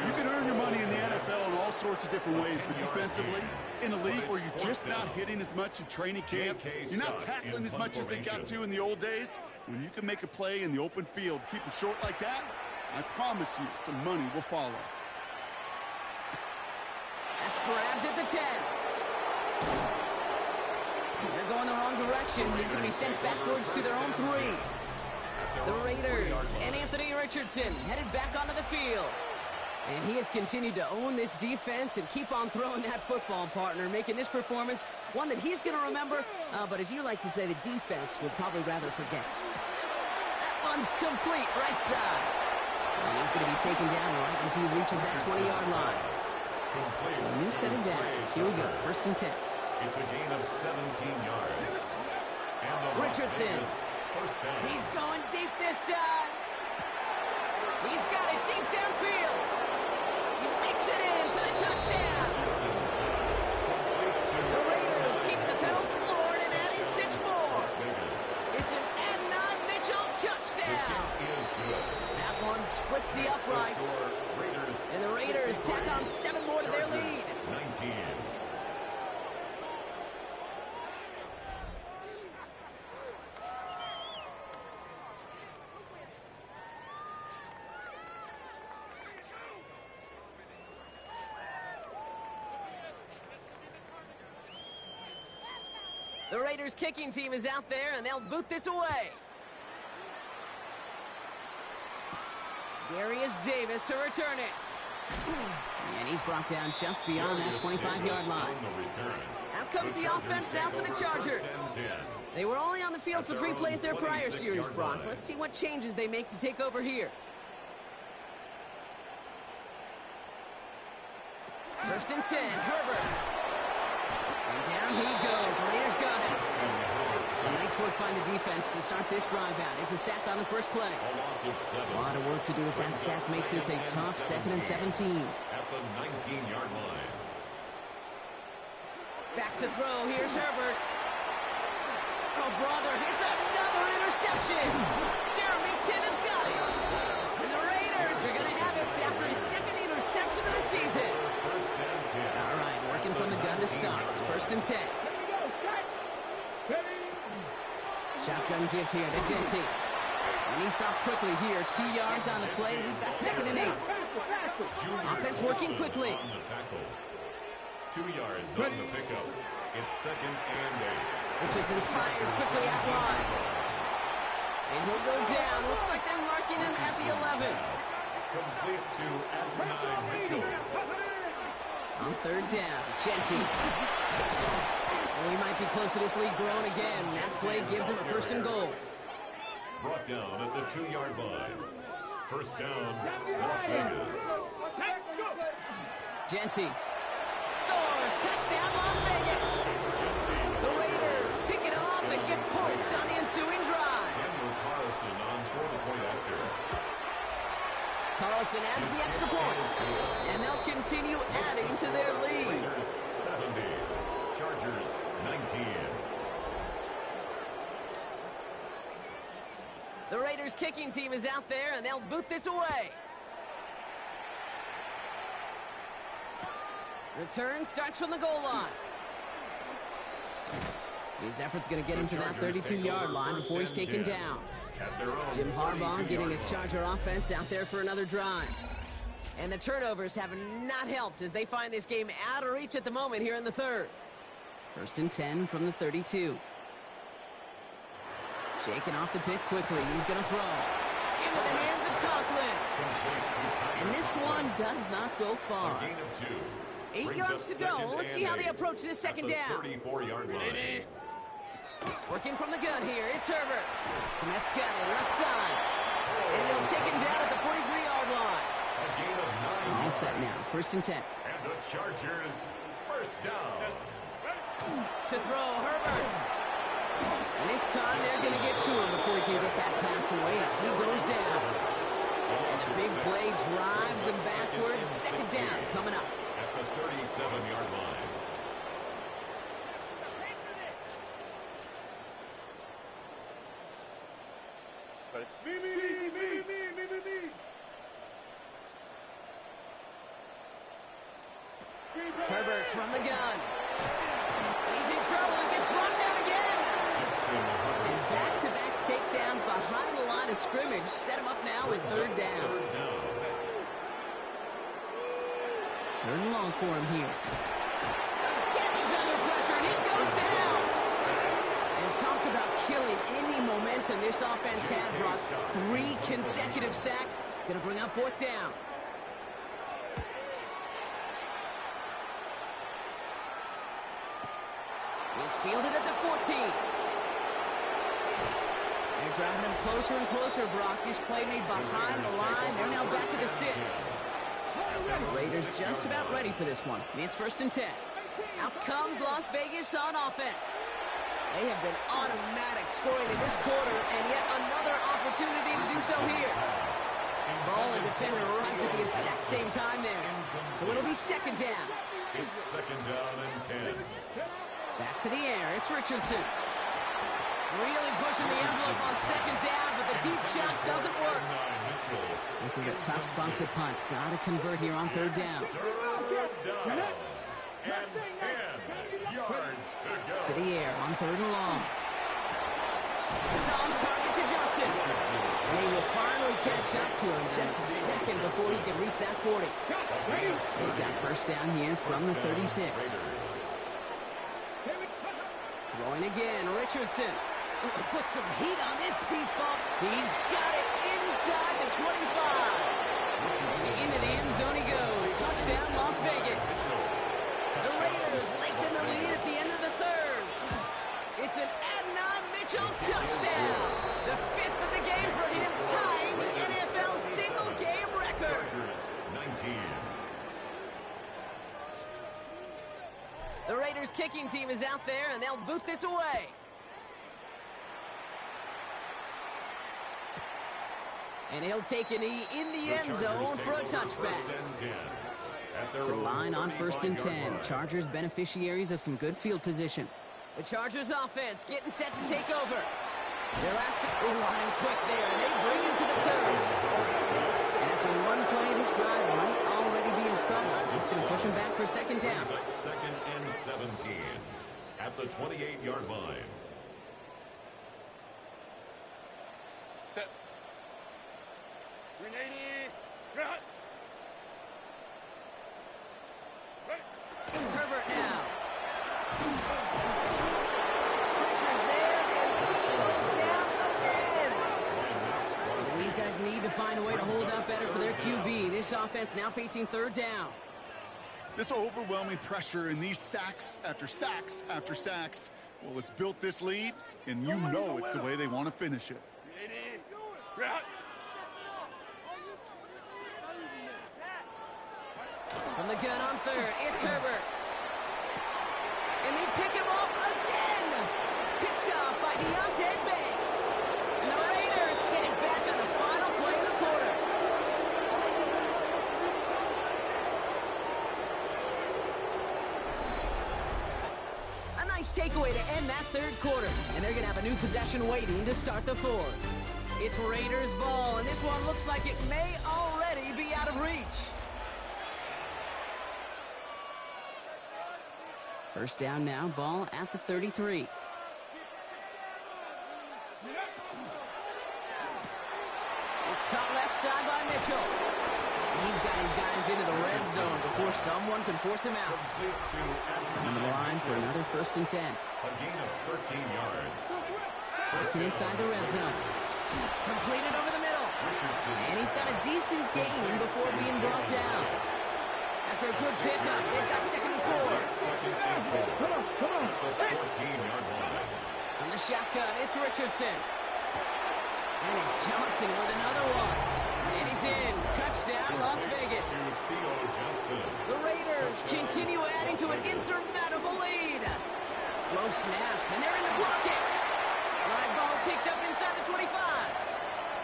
Speaker 3: You can earn your money in the NFL in all sorts of different ways, but defensively, in a league where you're just not hitting as much in training camp, you're not tackling as much as they got to in the old days, when you can make a play in the open field, keep them short like that, I promise you some money will follow.
Speaker 2: That's grabbed at the 10. They're going the wrong direction. He's going to be sent backwards to their own 3. The Raiders and Anthony Richardson headed back onto the field. And he has continued to own this defense and keep on throwing that football, partner, making this performance one that he's going to remember, but as you like to say, the defense would probably rather forget. That one's complete right side. And he's going to be taken down right as he reaches that 20-yard line. So a new set of downs. Here we go, 1st and 10.
Speaker 4: It's a gain of 17 yards. And the
Speaker 2: Richardson.
Speaker 4: 1st down.
Speaker 2: He's going deep this time. He's got it deep downfield. He makes it in for the touchdown. The Raiders keeping the pedal floored and adding 6 more. It's an Adnan Mitchell touchdown. That one splits the uprights. And the Raiders tack on 7 more to their lead.
Speaker 4: 19.
Speaker 2: The Raiders kicking team is out there, and they'll boot this away. Darius Davis to return it. And he's brought down just beyond that 25-yard line. Out comes the offense now for the Chargers. They were only on the field for 3 plays their prior series, Brock. Let's see what changes they make to take over here. 1st and 10, Herbert. And down he goes. Raiders got it. A nice work by the defense to start this drive out. It's a sack on the first play. A lot of work to do as that sack makes this a tough 2nd and 17.
Speaker 4: the 19-yard line.
Speaker 2: Back to throw. Here's Herbert. Oh, brother. It's another interception. Jeremy Chin has got it. And the Raiders are going to have it after his second interception of the season. All right, working from the gun to Suggs. 1st and 10. Shotgun give here to Jenty. And he stops quickly here. 2 yards on the play. We've got 2nd and 8. Offense working quickly.
Speaker 4: 2 yards on the pickup. It's 2nd and 8.
Speaker 2: Richardson fires quickly out wide. And he'll go down. Looks like they're marking him at the 11.
Speaker 4: Complete to Adonai Mitchell.
Speaker 2: On 3rd down, Jenty. And we might be close to this lead growing again. That play gives him a 1st and goal.
Speaker 4: Brought down at the 2-yard line. 1st down, Las Vegas.
Speaker 2: Jenty scores. Touchdown, Las Vegas. The Raiders pick it off and get points on the ensuing drive.
Speaker 4: Daniel Carlson on score the point after.
Speaker 2: Carlson adds the extra point. And they'll continue adding to their lead.
Speaker 4: Raiders 70. Chargers 19.
Speaker 2: The Raiders kicking team is out there, and they'll boot this away. Return starts from the goal line. His effort's going to get him to that 32-yard line before he's taken down. Jim Harbaugh getting his Charger offense out there for another drive. And the turnovers have not helped as they find this game out of reach at the moment here in the 3rd. 1st and 10 from the 32. Shaking off the pick quickly. He's going to throw. Into the hands of Conklin. And this one does not go far. 8 yards to go. Let's see how they approach this 2nd down.
Speaker 4: 34-yard line.
Speaker 2: Working from the gun here. It's Herbert. Met's got it. Left side. And they'll take him down at the 43-yard line. All set now. 1st and 10.
Speaker 4: And the Chargers 1st down.
Speaker 2: To throw, Herbert. And this time they're going to get to him before he can get that pass away as he goes down. And the big play drives them backwards. 2nd down coming up.
Speaker 4: At the 37-yard line.
Speaker 2: Herbert from the gun. He's in trouble and gets brought down again. And back-to-back takedowns behind the line of scrimmage set him up now with 3rd down. 3rd and long for him here. Again, he's under pressure, and he goes down. And talk about killing any momentum this offense had. Brought 3 consecutive sacks. Going to bring up 4th down. It's fielded at the 14. They're driving him closer and closer, Brock. This play made behind the line. They're now back at the 6. The Raiders just about ready for this one. It's 1st and 10. Out comes Las Vegas on offense. They have been automatic scoring in this quarter, and yet another opportunity to do so here. Ball and defender right at the exact same time there. So it'll be 2nd down.
Speaker 4: It's 2nd down and 10.
Speaker 2: Back to the air. It's Richardson. Really pushing the envelope on 2nd down, but the deep shot doesn't work. This is a tough spot to punt. Got to convert here on 3rd down.
Speaker 4: 3rd down and 10 yards to go.
Speaker 2: To the air on 3rd and long. It's on target to Johnson. And he will finally catch up to him just a second before he can reach that 40. They've got 1st down here from the 36. Throwing again, Richardson. Put some heat on this deep ball. He's got it inside the 25. Into the end zone he goes. Touchdown, Las Vegas. The Raiders lengthen the lead at the end of the 3rd. It's an Adonai Mitchell touchdown. The 5th of the game for him, tying the NFL single-game record.
Speaker 4: 19.
Speaker 2: The Raiders kicking team is out there, and they'll boot this away. And he'll take a knee in the end zone for a touchback. To line on 1st and 10. Chargers beneficiaries of some good field position. The Chargers offense getting set to take over. Their last line quick there, and they bring him to the turn. And after one play, this drive might already be in trouble. It's going to push him back for 2nd down.
Speaker 4: 2nd and 17 at the 28-yard line.
Speaker 6: Set. 380. Right.
Speaker 2: Herbert now. Pressure's there, and he goes down again. And these guys need to find a way to hold up better for their QB. This offense now facing 3rd down.
Speaker 3: This overwhelming pressure and these sacks after sacks after sacks, well, it's built this lead, and you know it's the way they want to finish it.
Speaker 6: 380. Right.
Speaker 2: From the gun on 3rd, it's Herbert. And they pick him off again. Picked off by Deontay Banks. And the Raiders get it back on the final play of the quarter. A nice takeaway to end that 3rd quarter. And they're going to have a new possession waiting to start the 4th. It's Raiders ball, and this one looks like it may already be out of reach. 1st down now, ball at the 33. It's caught left side by Mitchell. He's got his guys into the red zone before someone can force him out. Coming to the line for another 1st and 10.
Speaker 4: A gain of 13 yards.
Speaker 2: Working inside the red zone. Completed over the middle. And he's got a decent gain before being brought down. After a good pickup, they've got 2nd and 4.
Speaker 4: 2nd and 4 at the 14-yard line.
Speaker 2: On the shotgun, it's Richardson. And it's Johnson with another one. And he's in. Touchdown, Las Vegas.
Speaker 4: Theo Johnson.
Speaker 2: The Raiders continue adding to an insurmountable lead. Slow snap, and they're in to block it. Live ball picked up inside the 25.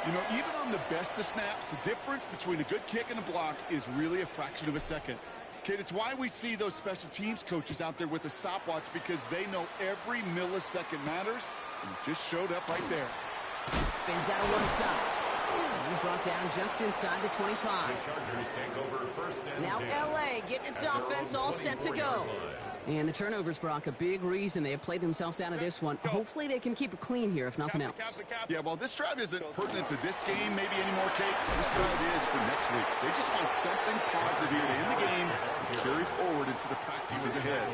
Speaker 3: You know, even on the best of snaps, the difference between a good kick and a block is really a fraction of a second. Kid, it's why we see those special teams coaches out there with a stopwatch, because they know every millisecond matters, and it just showed up right there.
Speaker 2: Spins out of one side. And he's brought down just inside the 25.
Speaker 4: The Chargers take over 1st and 10.
Speaker 2: Now L.A. getting its offense all set to go. And the turnovers, Brock, a big reason they have played themselves out of this one. Hopefully they can keep it clean here, if nothing else.
Speaker 3: Yeah, well, this drive isn't pertinent to this game maybe anymore, Kate. This drive is for next week. They just want something positive to end the game and carry forward into the practices ahead.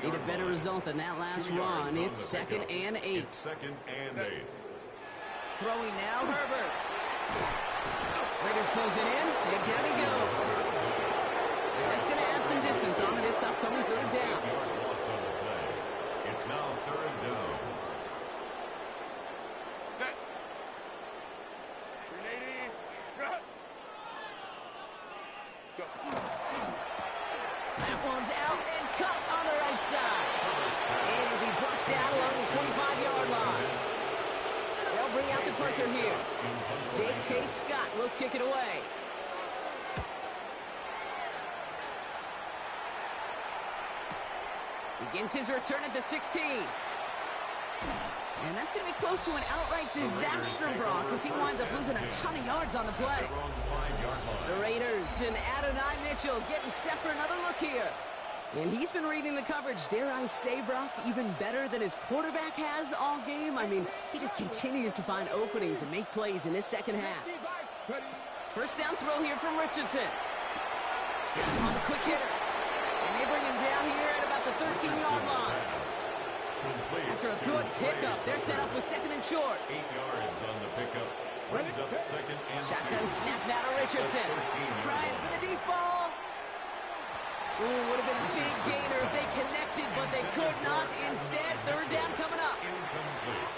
Speaker 2: Need a better result than that last run. It's 2nd and 8.
Speaker 4: It's 2nd and 8.
Speaker 2: Throwing now, Herbert. Raiders closing in, and down he goes. And that's going to add some distance onto this upcoming 3rd down.
Speaker 4: It's now 3rd down.
Speaker 6: Set. 380. Right. Go.
Speaker 2: That one's out and cut on the right side. And he'll be brought down along the 25-yard line. They'll bring out the punter here. J.K. Scott will kick it away. Begins his return at the 16. And that's going to be close to an outright disaster, Brock, as he winds up losing a ton of yards on the play. The Raiders and Adonai Mitchell getting set for another look here. And he's been reading the coverage, dare I say, Brock, even better than his quarterback has all game. I mean, he just continues to find openings and make plays in this 2nd half. 1st down throw here from Richardson. Gets him on the quick hitter. And they bring him down here at about the 13-yard line. After a good pickup, they're set up with 2nd and short.
Speaker 4: 8 yards on the pickup. Brings up 2nd and 2.
Speaker 2: Shotgun snap now to Richardson. Trying for the deep ball. Ooh, would have been a big gainer if they connected, but they could not. Instead, 3rd down coming up.
Speaker 4: Incomplete.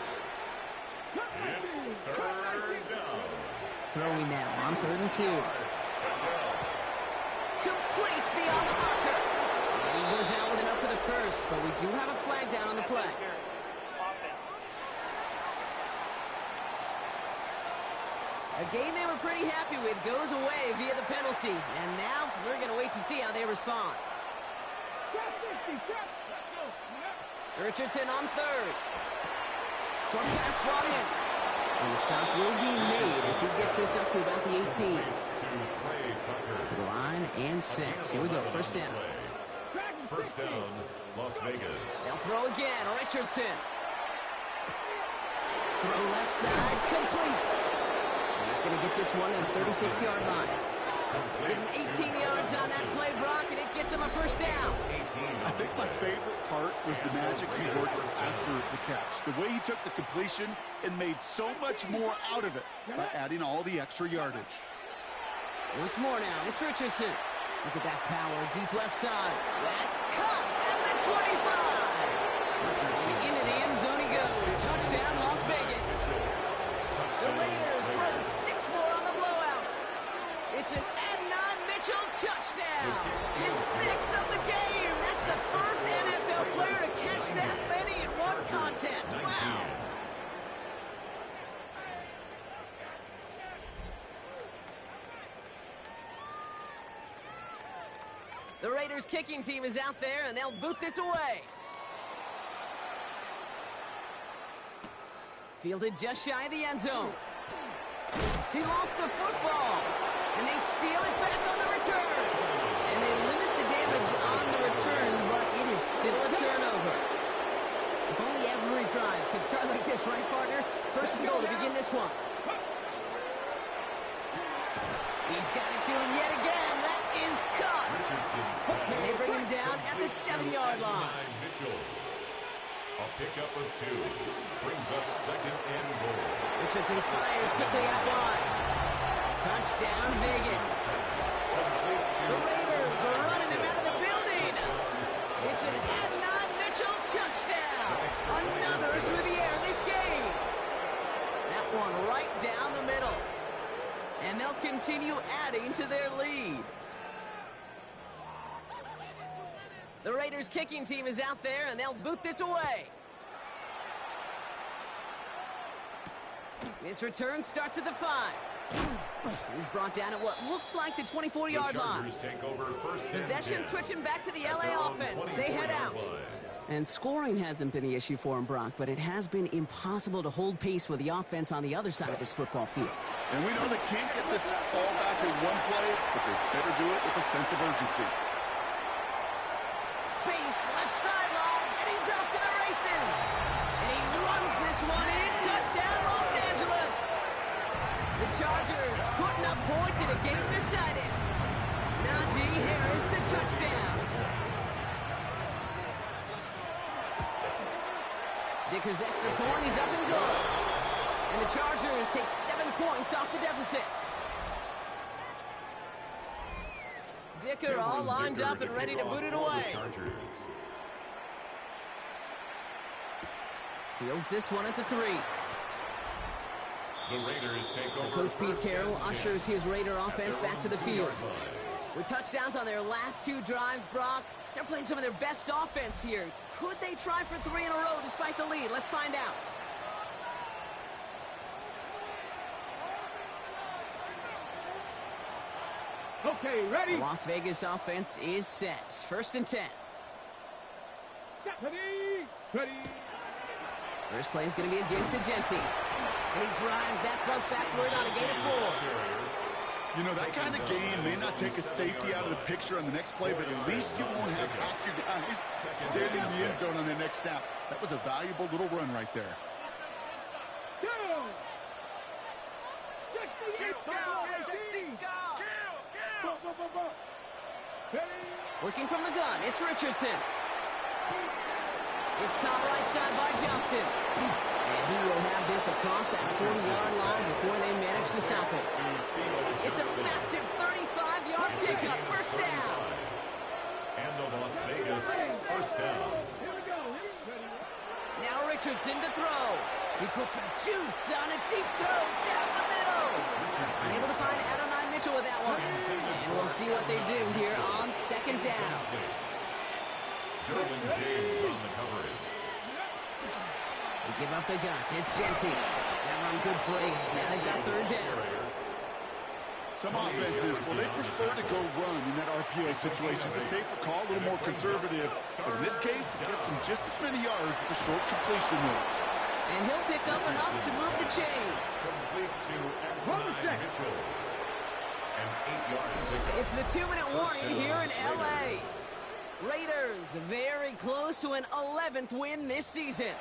Speaker 4: It's 3rd down.
Speaker 2: Throwing now on 3rd and 2. Complete beyond the marker. And he goes out with enough for the first, but we do have a flag down on the play. A game they were pretty happy with goes away via the penalty. And now we're going to wait to see how they respond. Richardson on third. Short pass brought in. And the stop will be made as he gets this up to about the 18. To the line and set. Here we go, first down.
Speaker 4: First down, Las Vegas.
Speaker 2: They'll throw again, Richardson. Throw left side, complete. And he's going to get this one at the 36-yard line. Give him 18 yards on that play, Brock, and it gets him a first down.
Speaker 3: I think my favorite part was the magic he worked after the catch. The way he took the completion and made so much more out of it by adding all the extra yardage.
Speaker 2: Once more now, it's Richardson. Look at that power, deep left side. That's caught at the 25. And into the end zone he goes. Touchdown, Las Vegas. The Raiders throw 6 more on the blowout. It's an Adnan Mitchell touchdown. His 6th of the game. That's the first NFL player to catch that many in one contest. Wow. The Raiders kicking team is out there, and they'll boot this away. Fielded just shy of the end zone. He lost the football, and they steal it back on the return. And they limit the damage on the return, but it is still a turnover. If only every drive could start like this, right, partner? First and goal to begin this one. He's got it to him yet again. That is caught. And they bring him down at the 7-yard line.
Speaker 4: A pickup of 2. Brings up second and goal.
Speaker 2: Richardson fires quickly out wide. Touchdown, Vegas. The Raiders are running them out of the building. It's an Adnan Mitchell touchdown. Another through the air in this game. That one right down the middle. And they'll continue adding to their lead. The Raiders kicking team is out there, and they'll boot this away. This return starts at the 5. He's brought down at what looks like the 24-yard line.
Speaker 4: Take over first
Speaker 2: Possession switching back to the LA offense as they head out. And scoring hasn't been the issue for him, Brock, but it has been impossible to hold pace with the offense on the other side of this football field.
Speaker 3: And we know they can't get this all back in one play, but they better do it with a sense of urgency.
Speaker 2: Space, left sideline, and he's off to the races. And he runs this one in. Touchdown, Los Angeles. The Chargers putting up points in a game decided. Najee Harris, the touchdown. Dicker's extra point, he's up and good. And the Chargers take 7 points off the deficit. Dicker all lined up and ready to boot it away. Fields this one at the 3.
Speaker 4: The Raiders take over.
Speaker 2: Coach Pete Carroll ushers his Raider offense back to the field. With touchdowns on their last 2 drives, Brock, they're playing some of their best offense here. Could they try for 3 in a row despite the lead? Let's find out.
Speaker 5: Okay, ready?
Speaker 2: The Las Vegas offense is set. First and 10.
Speaker 5: Ready? Ready?
Speaker 2: First play is going to be against Genty. And he drives that front backward on a gain of 4.
Speaker 3: You know, that kind of game may not take a safety out of the picture on the next play, but at least you won't have half your guys standing in the end zone on the next snap. That was a valuable little run right there.
Speaker 2: Working from the gun, it's Richardson. It's caught right side by Johnson. And he will have this across that 40-yard line before they manage to stop it. It's a massive 35-yard pickup, first down.
Speaker 4: And the Las Vegas first down.
Speaker 2: Now Richardson to throw. He puts some juice on a deep throw down the middle. Unable to find Adonai Mitchell with that one. And we'll see what they do here on second down.
Speaker 4: Derwin James on the coverage.
Speaker 2: They give up the guts. It's Genty. That run good for 8. Now they've got third down.
Speaker 3: Some offenses, well, they prefer to go run in that RPO situation. It's a safer call, a little more conservative. But in this case, it gets him just as many yards as a short completion move.
Speaker 2: And he'll pick up enough to move the chains.
Speaker 4: Complete to Adonai Mitchell. An 8-yard pickup.
Speaker 2: It's the 2-minute warning here in L.A. Raiders very close to an 11th win this season.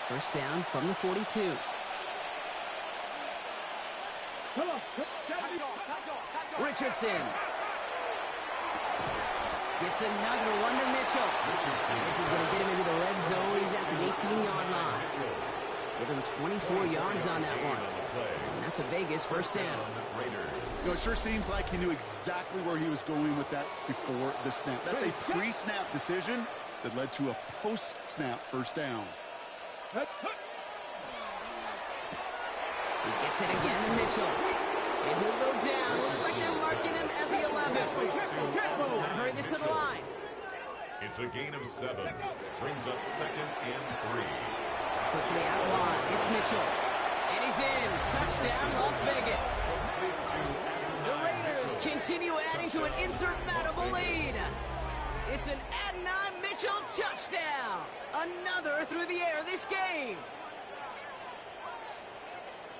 Speaker 2: First down from the 42. Richardson gets another one to Mitchell. And this is going to get him into the red zone. He's at the 18-yard line. Give him 24 yards on that one. And that's a Vegas first down.
Speaker 3: You know, it sure seems like he knew exactly where he was going with that before the snap. That's a pre-snap decision that led to a post-snap first down.
Speaker 2: He gets it again to Mitchell. And he'll go down. Looks like they're marking him at the 11. Gotta hurry this to the line.
Speaker 4: It's a gain of 7. Brings up 2nd and 3.
Speaker 2: Quickly out wide. It's Mitchell. And he's in. Touchdown, Las Vegas. The Raiders continue adding to an insurmountable lead. It's an Adonai Mitchell touchdown. Another through the air this game.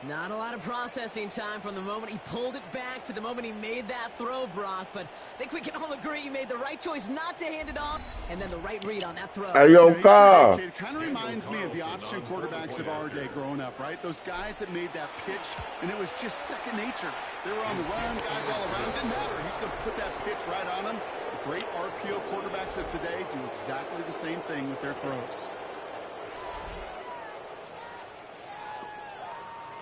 Speaker 2: Not a lot of processing time from the moment he pulled it back to the moment he made that throw, Brock. But I think we can all agree he made the right choice not to hand it off, and then the right read on that throw.
Speaker 7: Hey, yo, Kyle.
Speaker 3: It kind of reminds me of the option quarterbacks of our day growing up, right? Those guys that made that pitch, and it was just second nature. They were on the run, guys all around. Didn't matter. He's going to put that pitch right on them. The great RPO quarterbacks of today do exactly the same thing with their throws.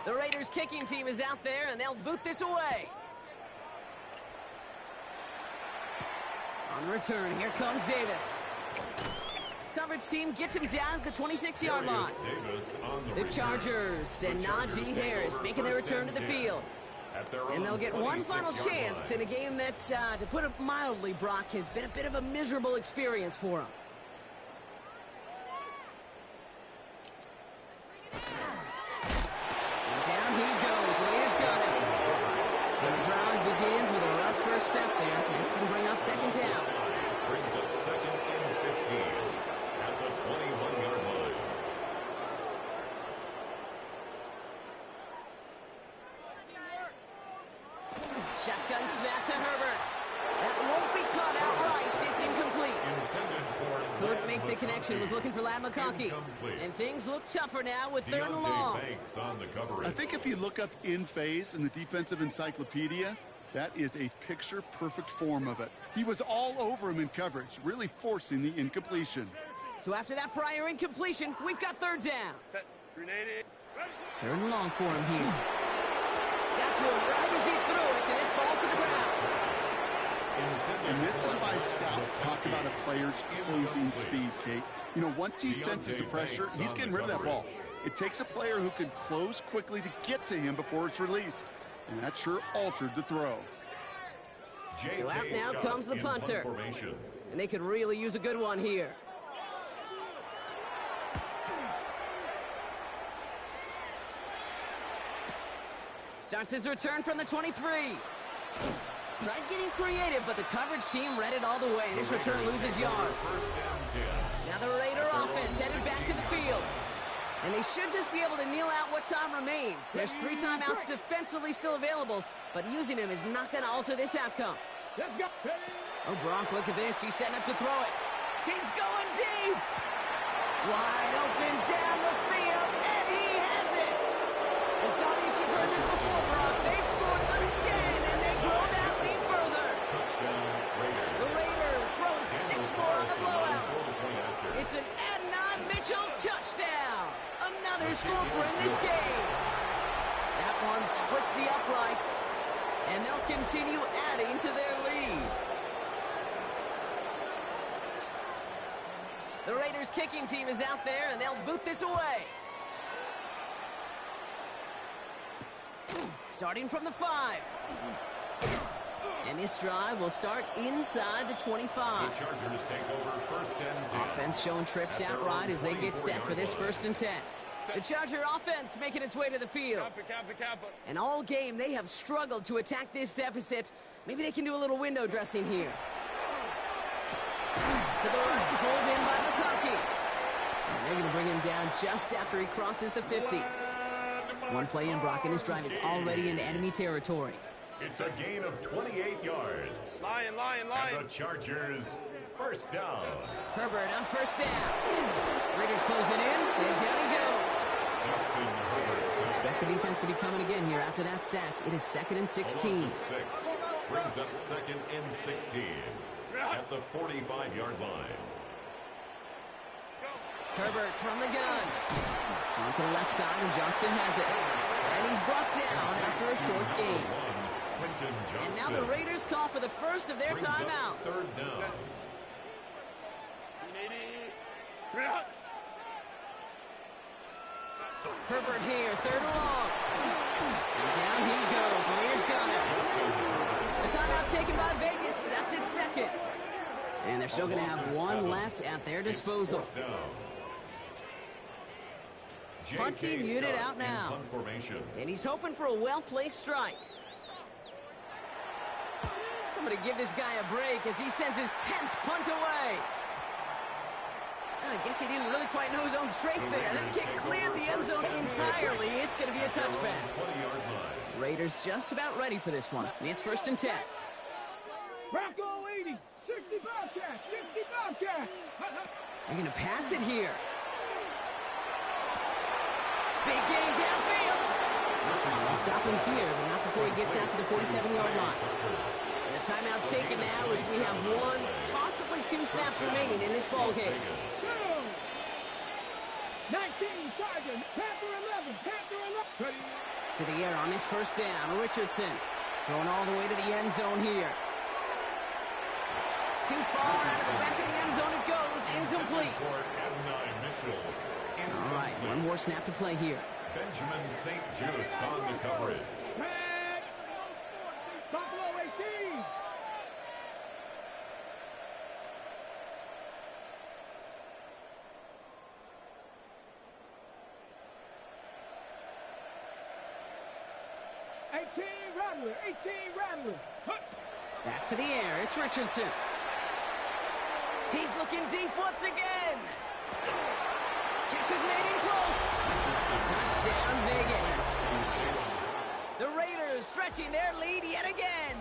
Speaker 2: The Raiders kicking team is out there, and they'll boot this away. On return, here comes Davis. Coverage team gets him down at the 26-yard line. The Chargers and Najee Harris making their return to the field. And they'll get one final chance in a game that, to put it mildly, Brock, has been a bit of a miserable experience for them. Step there. That's going to bring up second down.
Speaker 4: Brings up 2nd and 15 at the 21-yard line.
Speaker 2: Shotgun snap to Herbert. That won't be caught outright. It's incomplete. Couldn't make the connection. Was looking for Ladd McConkey. And things look tougher now with 3rd and long.
Speaker 3: I think if you look up in phase in the defensive encyclopedia, that is a picture-perfect form of it. He was all over him in coverage, really forcing the incompletion.
Speaker 2: So after that prior incompletion, we've got 3rd down. 3rd and long for him here. Got to him right as he threw it, and it falls to the ground.
Speaker 3: And this is why scouts talk about a player's closing speed, Kate. You know, once he senses the pressure, he's getting rid of that ball. It takes a player who can close quickly to get to him before it's released. And that sure altered the throw.
Speaker 2: So out now comes the punter. And they could really use a good one here. Starts his return from the 23. Tried getting creative, but the coverage team read it all the way. And his return loses yards. Now the Raider offense headed back to the field. And they should just be able to kneel out what time remains. There's 3 timeouts defensively still available, but using them is not going to alter this outcome. Oh, Brock, look at this. He's setting up to throw it. He's going deep. Wide open down the field, and he has it. And stop me if you've heard this before, Brock. They scored again, and they grow that lead further. The Raiders throwing 6 more on the blowout. It's an Adonai Mitchell touchdown. Another score for him this game. That one splits the uprights, and they'll continue adding to their lead. The Raiders kicking team is out there, and they'll boot this away. Starting from the 5. And this drive will start inside the 25.
Speaker 4: The Chargers take over 1st and 10.
Speaker 2: Offense showing trips out right as they get set for this 1st and 10. The Charger offense making its way to the field. And all game, they have struggled to attack this deficit. Maybe they can do a little window dressing here. To the right, pulled in by McConkey. And they're going to bring him down just after he crosses the 50. One play in, Brock, and his drive is already in enemy territory.
Speaker 4: It's a gain of 28 yards.
Speaker 6: Lion.
Speaker 4: And the Chargers, first down.
Speaker 2: Herbert on first down. Raiders closing in, and down he goes.
Speaker 4: Justin Herbert.
Speaker 2: Expect the defense to be coming again here after that sack. It is 2nd and 16.
Speaker 4: Almost at 6. Brings up 2nd and 16 at the 45-yard line.
Speaker 2: Herbert from the gun. On to the left side, and Johnston has it. And he's brought down after a short gain. And now the Raiders call for the first of their timeouts.
Speaker 4: Third down.
Speaker 2: Herbert here, 3rd and long. And down he goes. Raiders got it. The timeout taken by Vegas. That's its 2nd. And they're still going to have one left at their disposal. Punting unit out now. And he's hoping for a well-placed strike. Somebody give this guy a break as he sends his 10th punt away. I guess he didn't really quite know his own strength there. That kick cleared the end zone entirely. It's going to be a touchback. Raiders just about ready for this one. It's 1st and 10.
Speaker 5: Bronco 80, 65 cash, 65 cash.
Speaker 2: They're going to pass it here. Big game downfield. I'll stop him here, but not before he gets out to the 47-yard line. And the timeout's taken now as we have 1, possibly 2 snaps remaining in this ball game.
Speaker 5: 19, Charger, Panther 11, Panther 11.
Speaker 2: To the air on this first down, Richardson going all the way to the end zone here. Too far out of the back of the end zone it goes, incomplete. All right, one more snap to play here.
Speaker 4: Benjamin St. Just on the coverage.
Speaker 5: Buffalo 18. Rattler.
Speaker 2: Back to the air, it's Richardson. He's looking deep once again. Catch is made in close. Touchdown, Vegas. The Raiders stretching their lead yet again.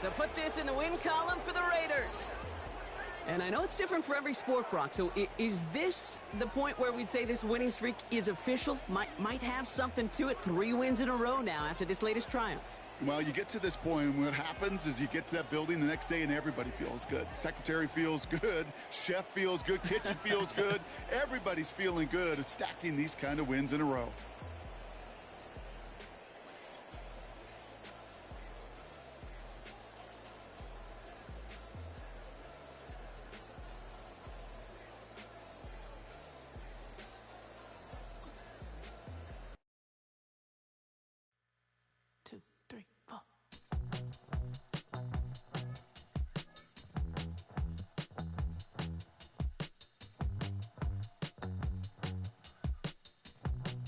Speaker 2: So put this in the win column for the Raiders. And I know it's different for every sport, Brock. So is this the point where we'd say this winning streak is official? Might have something to it. 3 wins in a row now after this latest triumph.
Speaker 3: Well, you get to this point, and what happens is you get to that building the next day and everybody feels good. Secretary feels good, chef feels good, kitchen feels good. Everybody's feeling good of stacking these kind of wins in a row.